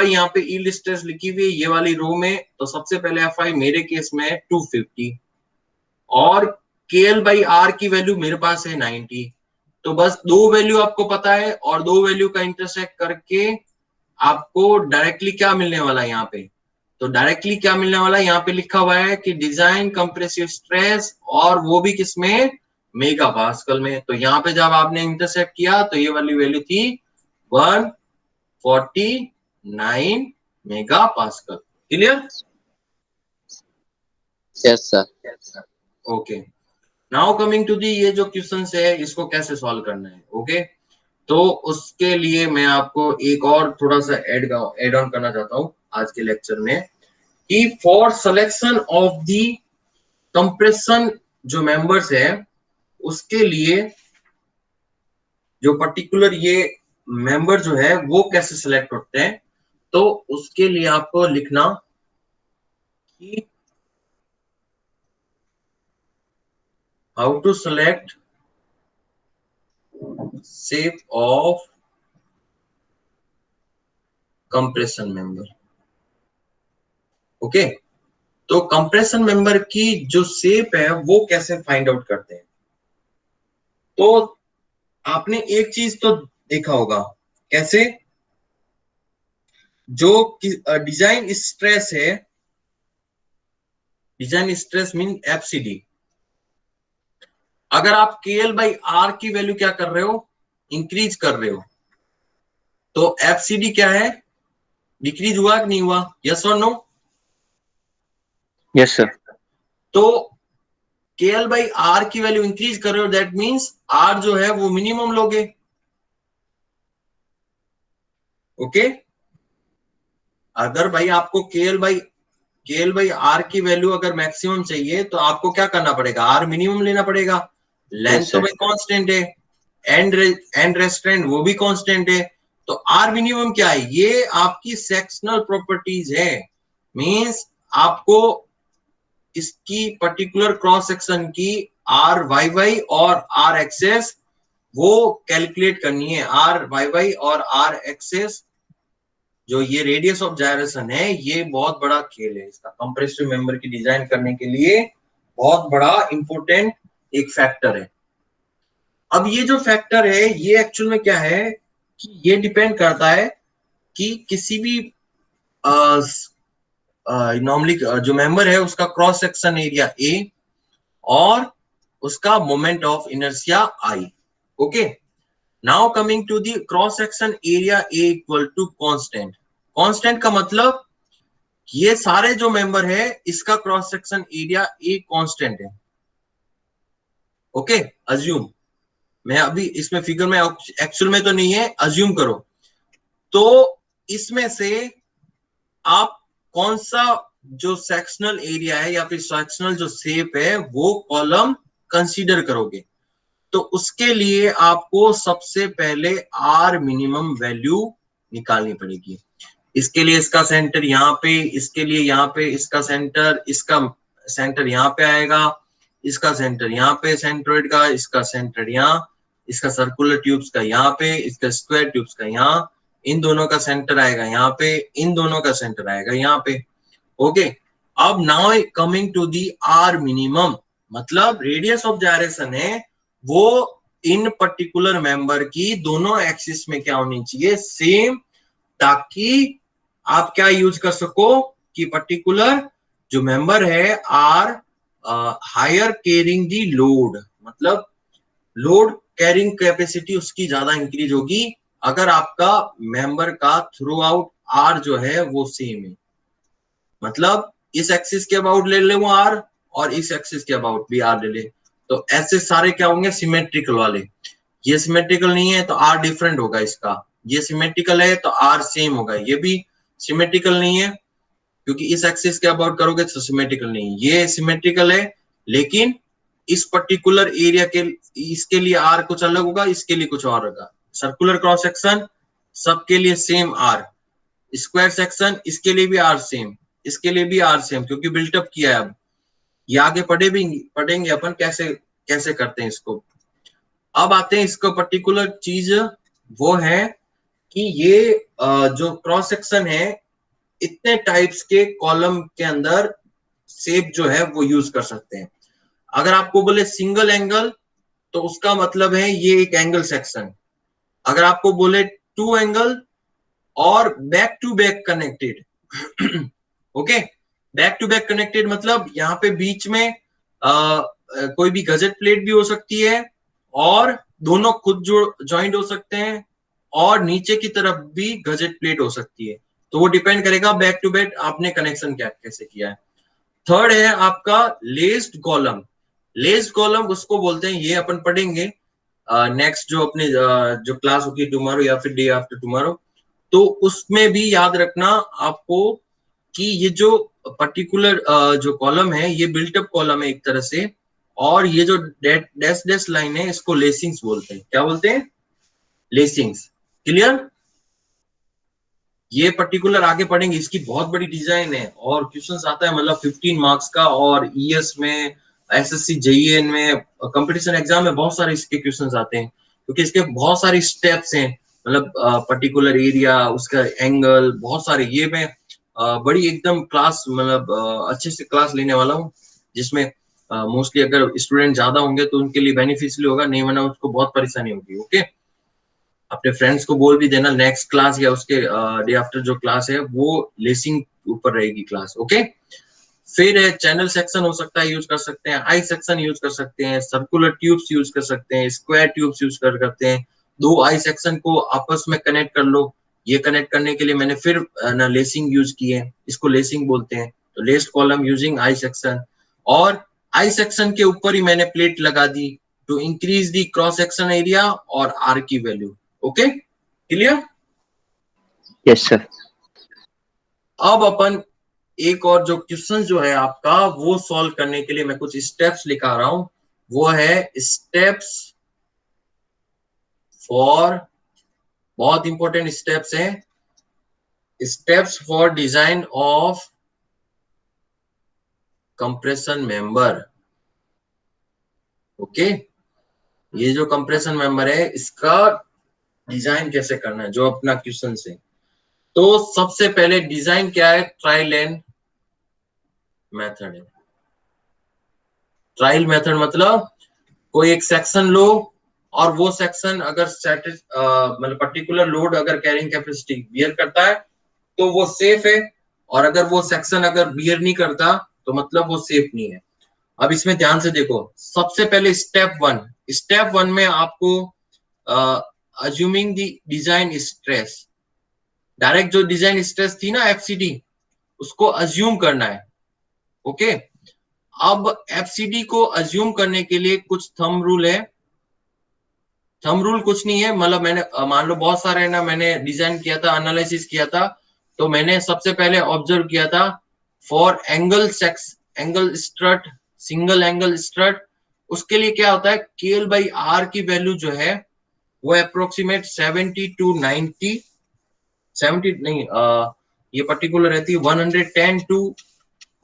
यहाँ पे ई लिस्टेस लिखी हुई है ये वाली रो में, तो सबसे पहले एफ वाई मेरे केस में है 250 और केएल बाई आर की वैल्यू मेरे पास है 90। तो बस दो वैल्यू आपको पता है और दो वैल्यू का इंटरसेक्ट करके आपको डायरेक्टली क्या मिलने वाला है यहाँ पे, तो डायरेक्टली क्या मिलने वाला है यहाँ पे लिखा हुआ है कि डिजाइन कंप्रेसिव स्ट्रेस, और वो भी किसमें, मेगा पास्कल में। तो यहाँ पे जब आपने इंटरसेक्ट किया तो ये वाली वैल्यू थी 149 mega pascal. Clear? Yes sir. Okay, now coming to the ये जो क्वेश्चन है इसको कैसे सॉल्व करना है। ओके, तो उसके लिए मैं आपको एक और थोड़ा सा एड ऑन करना चाहता हूँ आज के लेक्चर में कि for selection of the compression जो मेंबर्स है उसके लिए जो पर्टिकुलर ये मेंबर जो है वो कैसे सिलेक्ट होते हैं, तो उसके लिए आपको लिखना कि how to select shape of compression member. Okay, तो कंप्रेशन मेंबर की जो शेप है वो कैसे फाइंड आउट करते हैं। तो आपने एक चीज तो देखा होगा, कैसे, जो डिजाइन स्ट्रेस है, डिजाइन स्ट्रेस मीन एफसीडी, अगर आप केएल बाई आर की वैल्यू क्या कर रहे हो, इंक्रीज कर रहे हो, तो एफसीडी क्या है, डिक्रीज हुआ कि नहीं हुआ, यस और नो? Yes sir. तो केएल बाई आर की वैल्यू इंक्रीज कर रहे हो, दैट मीन्स आर जो है वो मिनिमम लोगे। ओके, अगर भाई आपको केएल बाई आर की वैल्यू अगर मैक्सिमम चाहिए तो आपको क्या करना पड़ेगा, आर मिनिमम लेना पड़ेगा। लेंथ यस तो सर। भाई कांस्टेंट है, एंड रेस्ट्रेंट वो भी कांस्टेंट है, तो आर मिनिमम क्या है, ये आपकी सेक्शनल प्रॉपर्टीज है। मींस आपको इसकी पर्टिकुलर क्रॉस सेक्शन की आर वाई वाई और आर एक्सेस वो कैलकुलेट करनी है। आर वाई वाई और आर एक्सेस जो ये रेडियस ऑफ जायरेशन है ये बहुत बड़ा खेल है, इसका कंप्रेसिव मेंबर की डिजाइन करने के लिए बहुत बड़ा इंपोर्टेंट एक फैक्टर है। अब ये जो फैक्टर है ये एक्चुअल में क्या है कि ये डिपेंड करता है कि किसी भी नॉर्मली जो मेंबर है उसका क्रॉस सेक्शन एरिया ए और उसका moment of inertia I. Okay, now coming to the cross section area A equal to constant. Constant का मतलब ये सारे जो मेंबर है इसका cross section area A constant है। ओके, अज्यूम, मैं अभी इसमें फिगर में एक्चुअल में तो नहीं है, अज्यूम करो। तो इसमें से आप कौन सा जो सेक्शनल एरिया है या फिर सेक्शनल जो शेप है वो कॉलम कंसीडर करोगे, तो उसके लिए आपको सबसे पहले आर मिनिमम वैल्यू निकालनी पड़ेगी। इसके लिए इसका सेंटर यहाँ पे, इसके लिए यहाँ पे इसका सेंटर, इसका सेंटर यहाँ पे आएगा, इसका सेंटर यहाँ पे सेंट्रोइड का, इसका सेंटर यहाँ, इसका सर्कुलर ट्यूब्स का यहाँ पे, इसका स्क्वायर ट्यूब्स का यहाँ, इन दोनों का सेंटर आएगा यहाँ पे, इन दोनों का सेंटर आएगा यहाँ पे। ओके, अब now coming to the R minimum, मतलब रेडियस ऑफ जायरेशन है वो इन पर्टिकुलर मेंबर की दोनों एक्सिस में क्या होनी चाहिए, सेम, ताकि आप क्या यूज कर सको कि पर्टिकुलर जो मेंबर है R higher carrying the load, मतलब लोड कैरिंग कैपेसिटी उसकी ज्यादा इंक्रीज होगी अगर आपका मेंबर का थ्रू आउट आर जो है वो सेम है। मतलब इस एक्सिस के अबाउट ले ले वो आर और इस एक्सिस के अबाउट भी आर ले ले, तो ऐसे सारे क्या होंगे, सिमेट्रिकल वाले। ये सिमेट्रिकल नहीं है तो आर डिफरेंट होगा इसका, ये सिमेट्रिकल है तो आर सेम होगा, ये भी सिमेट्रिकल नहीं है क्योंकि इस एक्सिस के अबाउट करोगे तो सिमेट्रिकल नहीं, ये सिमेट्रिकल है लेकिन इस पर्टिकुलर एरिया के इसके लिए आर कुछ अलग होगा, इसके लिए कुछ और होगा। सर्कुलर क्रॉस सेक्शन सबके लिए सेम आर, स्क्वायर सेक्शन इसके लिए भी आर सेम, इसके लिए भी आर सेम, क्योंकि बिल्टअप किया है। अब ये आगे पढ़ेंगे अपन कैसे कैसे करते हैं इसको। अब आते हैं इसको पर्टिकुलर चीज वो है कि ये जो क्रॉस सेक्शन है इतने टाइप्स के कॉलम के अंदर शेप जो है वो यूज कर सकते हैं। अगर आपको बोले सिंगल एंगल तो उसका मतलब है ये एक एंगल सेक्शन। अगर आपको बोले टू एंगल और back to back connected, okay, back to back connected मतलब यहाँ पे बीच में कोई भी गजेट प्लेट भी हो सकती है और दोनों खुद ज्वाइंट हो सकते हैं और नीचे की तरफ भी गजेट प्लेट हो सकती है, तो वो डिपेंड करेगा बैक टू बैक आपने कनेक्शन क्या कैसे किया है। थर्ड है आपका लेस्ड कॉलम। लेस्ड कॉलम उसको बोलते हैं, ये अपन पढ़ेंगे नेक्स्ट जो अपने जो क्लास होगी टुमारो या फिर डे आफ्टर टुमारो, तो उसमें भी याद रखना आपको कि ये जो पर्टिकुलर जो कॉलम है ये बिल्टअप कॉलम है एक तरह से, और ये जो डैश डैश लाइन है इसको लेसिंग्स बोलते हैं। क्या बोलते हैं? लेसिंग्स। क्लियर? ये पर्टिकुलर आगे पढ़ेंगे, इसकी बहुत बड़ी डिजाइन है और क्वेश्चंस आता है मतलब 15 मार्क्स का, और ईएस में, एसएससी जेईएन में, कंपटीशन एग्जाम में बहुत सारे इसके क्वेश्चंस आते हैं क्योंकि इसके बहुत सारे स्टेप्स हैं, मतलब पर्टिकुलर एरिया, उसका एंगल, बहुत सारे। ये मैं बड़ी एकदम क्लास मतलब अच्छे से क्लास लेने वाला हूँ जिसमें मोस्टली अगर स्टूडेंट ज्यादा होंगे तो उनके लिए बेनिफिशियल होगा, नहीं वरना उसको बहुत परेशानी होगी। ओके, अपने फ्रेंड्स को बोल भी देना नेक्स्ट क्लास या उसके डे आफ्टर जो क्लास है वो लेसिंग ऊपर रहेगी क्लास। ओके, फिर चैनल सेक्शन हो सकता है, यूज कर सकते हैं, आई सेक्शन यूज कर सकते हैं, सर्कुलर ट्यूब्स यूज कर सकते हैं, स्क्वायर ट्यूब्स यूज कर सकते हैं। दो आई सेक्शन को आपस में कनेक्ट कर लो, ये कनेक्ट करने के लिए मैंने फिर ना लेसिंग यूज की है, इसको लेसिंग बोलते हैं। तो laced column using I section, और आई सेक्शन के ऊपर ही मैंने प्लेट लगा दी to increase the cross section area और आर की value. Okay, clear? Yes sir. अब अपन एक और जो क्वेश्चन जो है आपका वो सॉल्व करने के लिए मैं कुछ स्टेप्स लिखा रहा हूं, वो है स्टेप्स फॉर, बहुत इंपॉर्टेंट स्टेप्स हैं, steps for design of compression member. Okay, ये जो कंप्रेशन मेंबर है इसका डिजाइन कैसे करना है जो अपना क्वेश्चन से। तो सबसे पहले डिजाइन क्या है, ट्रायल एंड मेथड है। ट्रायल मेथड मतलब कोई एक सेक्शन लो और वो सेक्शन अगर मतलब पर्टिकुलर लोड अगर कैरिंग कैपेसिटी बियर करता है तो वो सेफ है, और अगर वो सेक्शन अगर बियर नहीं करता तो मतलब वो सेफ नहीं है। अब इसमें ध्यान से देखो, सबसे पहले स्टेप वन में आपको assuming the design stress, direct जो डिजाइन स्ट्रेस थी ना एफसीडी, उसको अज्यूम करना है। ओके, अब एफसीडी को अज्यूम करने के लिए कुछ थंब रूल है। थंब रूल कुछ नहीं है, मतलब मैंने मान लो बहुत सारे ना मैंने डिजाइन किया था, एनालिसिस किया था, तो मैंने सबसे पहले ऑब्जर्व किया था for angle strut, single angle strut, उसके लिए क्या होता है, केएल बाई आर की वैल्यू जो है वो अप्रोक्सीमेट 70 to 90, 70 नहीं ये पर्टिकुलर रहती है 110 टू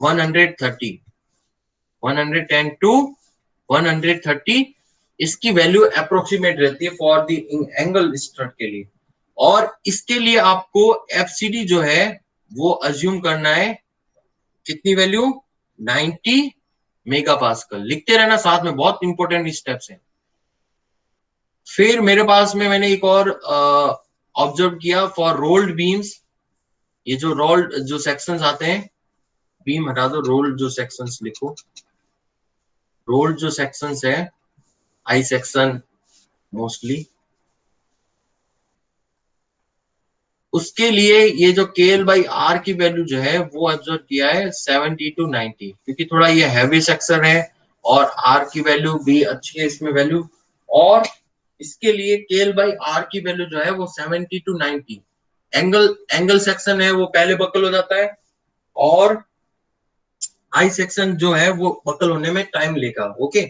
130, 110 टू 130 इसकी वैल्यू अप्रोक्सीमेट रहती है फॉर द एंगल स्ट्रट के लिए। और इसके लिए आपको एफसीडी जो है वो अज्यूम करना है कितनी वैल्यू, 90 मेगापास्कल। लिखते रहना साथ में, बहुत इंपॉर्टेंट स्टेप्स हैं। फिर मेरे पास में मैंने एक और ऑब्जर्व किया फॉर रोल्ड बीम्स। ये जो रोल्ड जो सेक्शंस आते हैं, बीम हटा दो, रोल्ड जो सेक्शंस लिखो। रोल्ड जो सेक्शंस है, आई सेक्शन मोस्टली, उसके लिए ये जो KL/R की वैल्यू जो है वो ऑब्जर्व किया है 70 टू 90, क्योंकि थोड़ा ये हैवी सेक्शन है और R की वैल्यू भी अच्छी है इसमें वैल्यू। और इसके लिए KL/R की वैल्यू जो है वो 70 टू 90। एंगल सेक्शन है वो पहले बकल हो जाता है और आई सेक्शन जो है वो बकल होने में टाइम लेगा। ओके,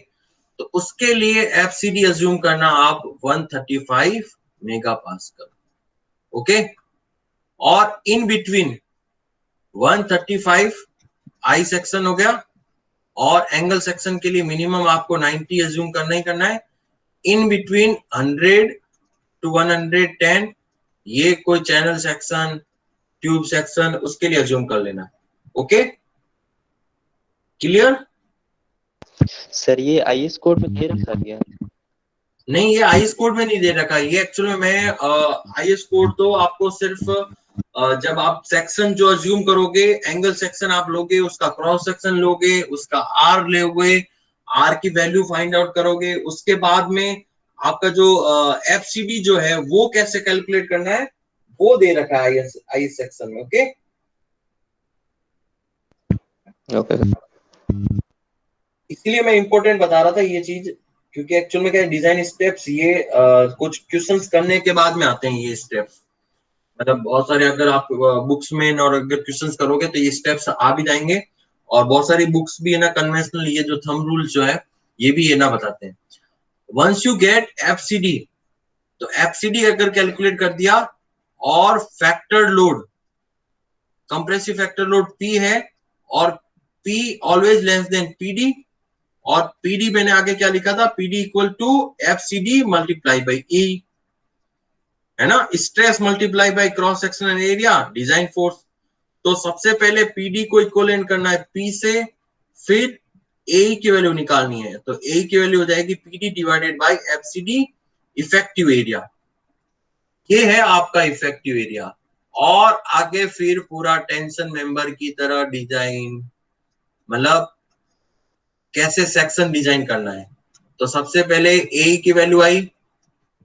तो उसके लिए एफसीडी अज्यूम करना आप 135 मेगापास्कल। ओके, और इन बिटवीन 135 आई सेक्शन हो गया और एंगल सेक्शन के लिए मिनिमम आपको 90 अज्यूम करना ही करना है। इन बिटवीन 100 टू 110 ये कोई चैनल सेक्शन, ट्यूब सेक्शन, उसके लिए अज्यूम कर लेना। Okay, clear? सर ये आईएस कोड में दे रखा गया? नहीं, ये आईएस कोड में नहीं दे रखा। ये एक्चुअली में मैं आईएस कोड तो आपको सिर्फ जब आप सेक्शन जो अज्यूम करोगे, एंगल सेक्शन आप लोगे, उसका क्रॉस सेक्शन लोगे, उसका आर लोगे, आर की वैल्यू फाइंड आउट करोगे, उसके बाद में आपका जो एफसीडी जो है वो कैसे कैलकुलेट करना है वो दे रखा है आईएस सेक्शन में। Okay, okay. इसलिए मैं इंपॉर्टेंट बता रहा था ये चीज, क्योंकि एक्चुअल में क्या डिजाइन स्टेप्स ये कुछ क्वेश्चंस करने के बाद में आते हैं ये स्टेप्स। मतलब बहुत सारे अगर आप बुक्स में और अगर क्वेश्चंस करोगे तो ये स्टेप्स आ भी जाएंगे। और बहुत सारी बुक्स भी है ना कन्वेंशनल, ये जो थंब रूल्स जो है ये भी है ना बताते हैं। वंस यू गेट एफसीडी, तो एफसीडी अगर कैलकुलेट कर दिया और factor load, compressive factor load P है और P always less than PD, और PD मैंने आगे क्या लिखा था, PD equal to FCD multiply by E, है ना, stress multiply by cross sectional area design force. तो सबसे पहले PD को इक्विवेलेंट करना है P से, फिर A की वैल्यू निकालनी है। तो A की वैल्यू हो जाएगी PD divided by FCD effective area. ये है आपका इफेक्टिव एरिया। और आगे फिर पूरा टेंशन मेंबर की तरह डिजाइन, मतलब कैसे सेक्शन डिजाइन करना है। तो सबसे पहले ए की वैल्यू आई,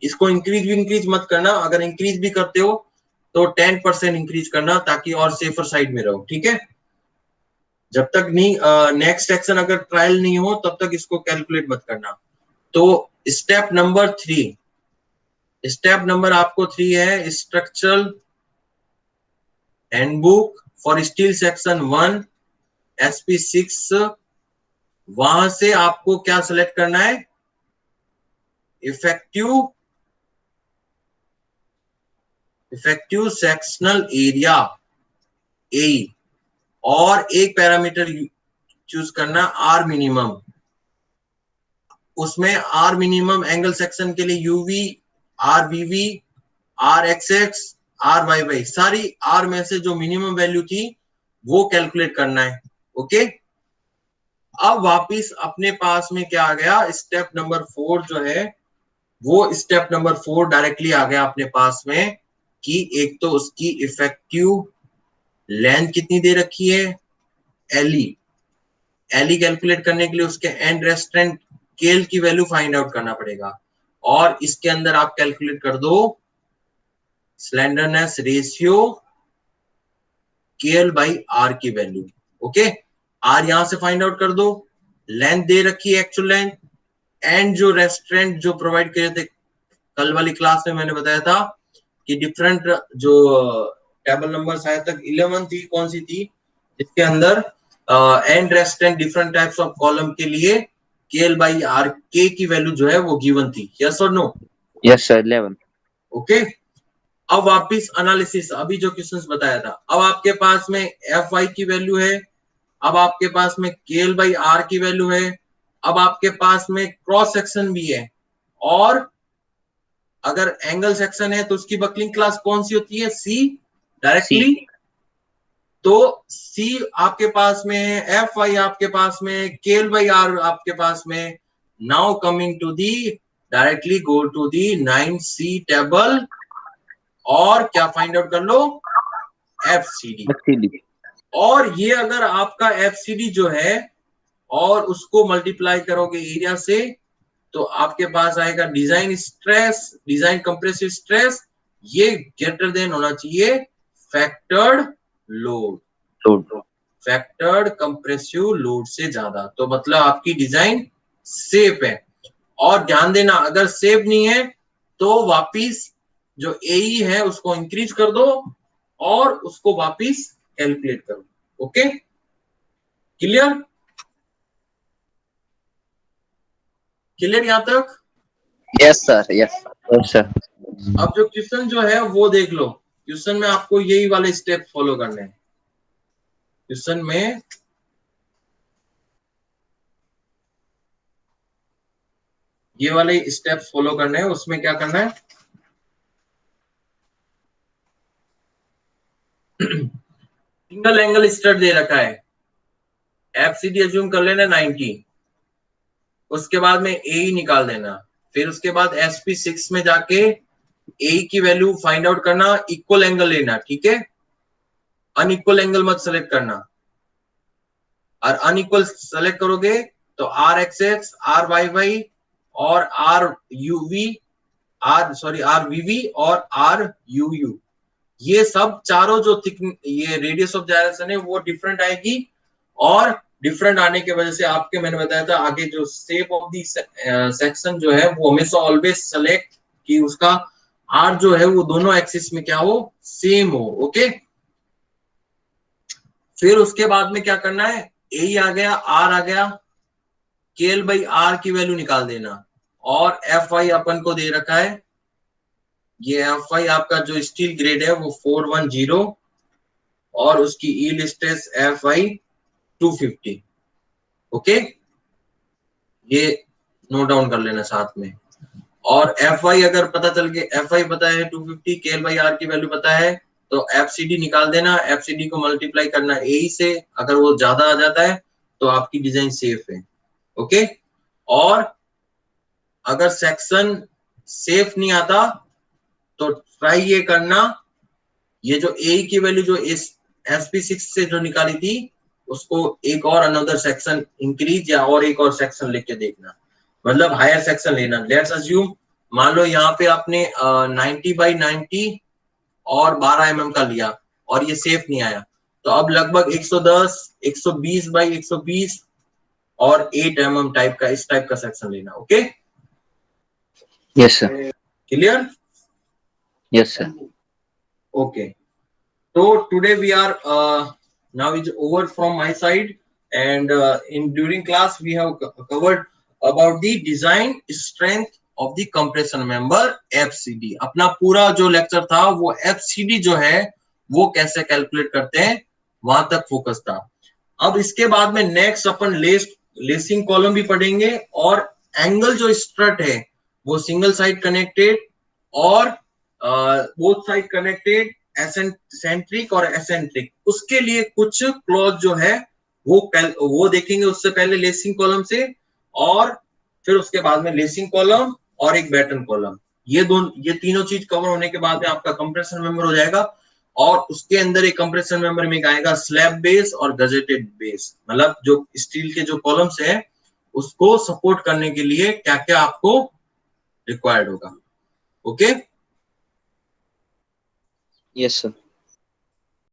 इसको इंक्रीज मत करना, अगर इंक्रीज भी करते हो तो 10% इंक्रीज करना ताकि और सेफर साइड में रहो। ठीक है, जब तक नहीं नेक्स्ट सेक्शन अगर ट्रायल नहीं हो तब तक इसको कैलकुलेट मत करना। तो स्टेप नंबर 3, स्टेप नंबर आपको 3 है structural handbook for steel section 1 SP6। वहां से आपको क्या सिलेक्ट करना है, इफेक्टिव सेक्शनल एरिया ए, और एक पैरामीटर चूज करना आर मिनिमम। उसमें आर मिनिमम एंगल सेक्शन के लिए UV, R VV, R XX, R Y Y, सारी आर में से जो मिनिमम वैल्यू थी वो कैलकुलेट करना है। ओके, अब वापिस अपने पास में क्या आ गया, स्टेप नंबर 4 जो है वो स्टेप नंबर 4 डायरेक्टली आ गया अपने पास में कि एक तो उसकी इफेक्टिव लेंथ कितनी दे रखी है, एलई कैलकुलेट करने के लिए उसके एंड रेस्ट्रेंट केल की वैल्यू फाइंड आउट करना पड़ेगा। और इसके अंदर आप कैलकुलेट कर दो स्लेंडरनेस रेशियो KL/R की वैल्यू। ओके, R यहां से फाइंड आउट कर दो, लेंथ दे रखी है एक्चुअल लेंथ, एंड जो रेस्ट्रेंट जो प्रोवाइड किए थे कल वाली क्लास में मैंने बताया था कि डिफरेंट जो टेबल नंबर शायद तक 11 थी, कौन सी थी, जिसके अंदर and restaurant different types of column के लिए KL/R के की वैल्यू जो है वो गिवन थी। यस और नो? Yes sir, 11। ओके, अब वापिस एनालिसिस, अभी जो क्वेश्चंस बताया था, अब आपके पास में एफ वाई की वैल्यू है, अब आपके पास में केएल बाई आर की वैल्यू है, अब आपके पास में क्रॉस सेक्शन भी है, और अगर एंगल सेक्शन है तो उसकी बकलिंग क्लास कौन सी होती है, सी डायरेक्टली। तो सी आपके पास में है, एफ आई आपके पास में, केएल बाई आर आपके पास में। Now coming to the, directly go to the 9C table और क्या फाइंड आउट कर लो, एफसीडी। और ये अगर आपका एफसीडी जो है और उसको मल्टीप्लाई करोगे एरिया से, तो आपके पास आएगा design stress, design compressive stress, ये ग्रेटर देन होना चाहिए factored load, factored compressive load से ज्यादा। तो मतलब आपकी डिजाइन सेफ है। और ध्यान देना, अगर सेफ नहीं है तो वापिस जो एई है उसको इंक्रीज कर दो और उसको वापिस कैलकुलेट करो। ओके, क्लियर, क्लियर यहां तक? Yes sir, yes sir. अब जो क्वेश्चन जो है वो देख लो, क्वेश्चन में आपको यही वाले स्टेप फॉलो करने हैं। क्वेश्चन में ये वाले स्टेप्स फॉलो करने हैं। उसमें क्या करना है, सिंगल एंगल स्टड दे रखा है, एफसीडी अज्यूम कर लेना 90, उसके बाद में ए निकाल देना, फिर उसके बाद SP6 में जाके ए की वैल्यू फाइंड आउट करना, इक्वल एंगल लेना, ठीक है, अनइक्वल एंगल मत सेलेक्ट करना। और अनइक्वल सेलेक्ट करोगे तो RXX, RYY और RVV और RUU, ये सब चारों जो ये रेडियस ऑफ जायरेशन है वो डिफरेंट आएगी। और डिफरेंट आने की वजह से आपके, मैंने बताया था आगे, जो शेप ऑफ दी सेक्शन जो है वो हमेशा ऑलवेज सेलेक्ट कि उसका आर जो है वो दोनों एक्सिस में क्या हो, सेम हो। ओके, फिर उसके बाद में क्या करना है, ए आ गया, आर आ गया, केएल बाई आर की वैल्यू निकाल देना। और एफ आई अपन को दे रखा है, ये एफ आई आपका जो स्टील ग्रेड है वो 410 और उसकी yield stress F I 250। Okay, ये नोट डाउन कर लेना साथ में। और एफ आई अगर पता चल के, एफ आई पता है 250, केएल बाई आर की वैल्यू पता है, तो एफसीडी निकाल देना, एफसीडी को मल्टीप्लाई करना ए से, अगर वो ज्यादा आ जाता है तो आपकी डिजाइन सेफ है। ओके, और अगर सेक्शन सेफ नहीं आता तो ट्राई ये करना, ये जो ए की वैल्यू जो इस SP6 से जो निकाली थी उसको एक और अनदर सेक्शन इंक्रीज या और एक और सेक्शन लेके देखना, मतलब हायर सेक्शन लेना। लेट्स अज्यूम, मान लो यहाँ पे आपने 90 बाई 90 और 12 mm का लिया और ये सेफ नहीं आया, तो अब लगभग 110, 120 बाई 120 और 8 mm टाइप का, इस टाइप का सेक्शन लेना। Okay, yes sir, clear? Yes sir. Okay. So today we are now is over from my side, and in during class we have covered about the design strength of the compression member FCD. अपना पूरा जो lecture था वो FCD जो है वो कैसे calculate करते हैं वहां तक फोकस था। अब इसके बाद में नेक्स्ट अपन लेसिंग कॉलम भी पढ़ेंगे, और एंगल जो स्ट्रट है वो सिंगल साइड कनेक्टेड और बोथ साइड कनेक्टेड, एसेंट्रिक और एसेंट्रिक, उसके लिए कुछ क्लॉज जो है वो देखेंगे उससे पहले लेसिंग कॉलम से, और फिर उसके बाद में लेसिंग कॉलम और एक बैटन कॉलम, ये तीनों चीज कवर होने के बाद में आपका कंप्रेशन मेंबर हो जाएगा। और उसके अंदर एक कंप्रेशन मेंबर में आएगा स्लैब बेस और गजेटेड बेस, मतलब जो स्टील के जो कॉलम्स है उसको सपोर्ट करने के लिए क्या क्या आपको रिक्वायर्ड होगा। Okay, yes sir.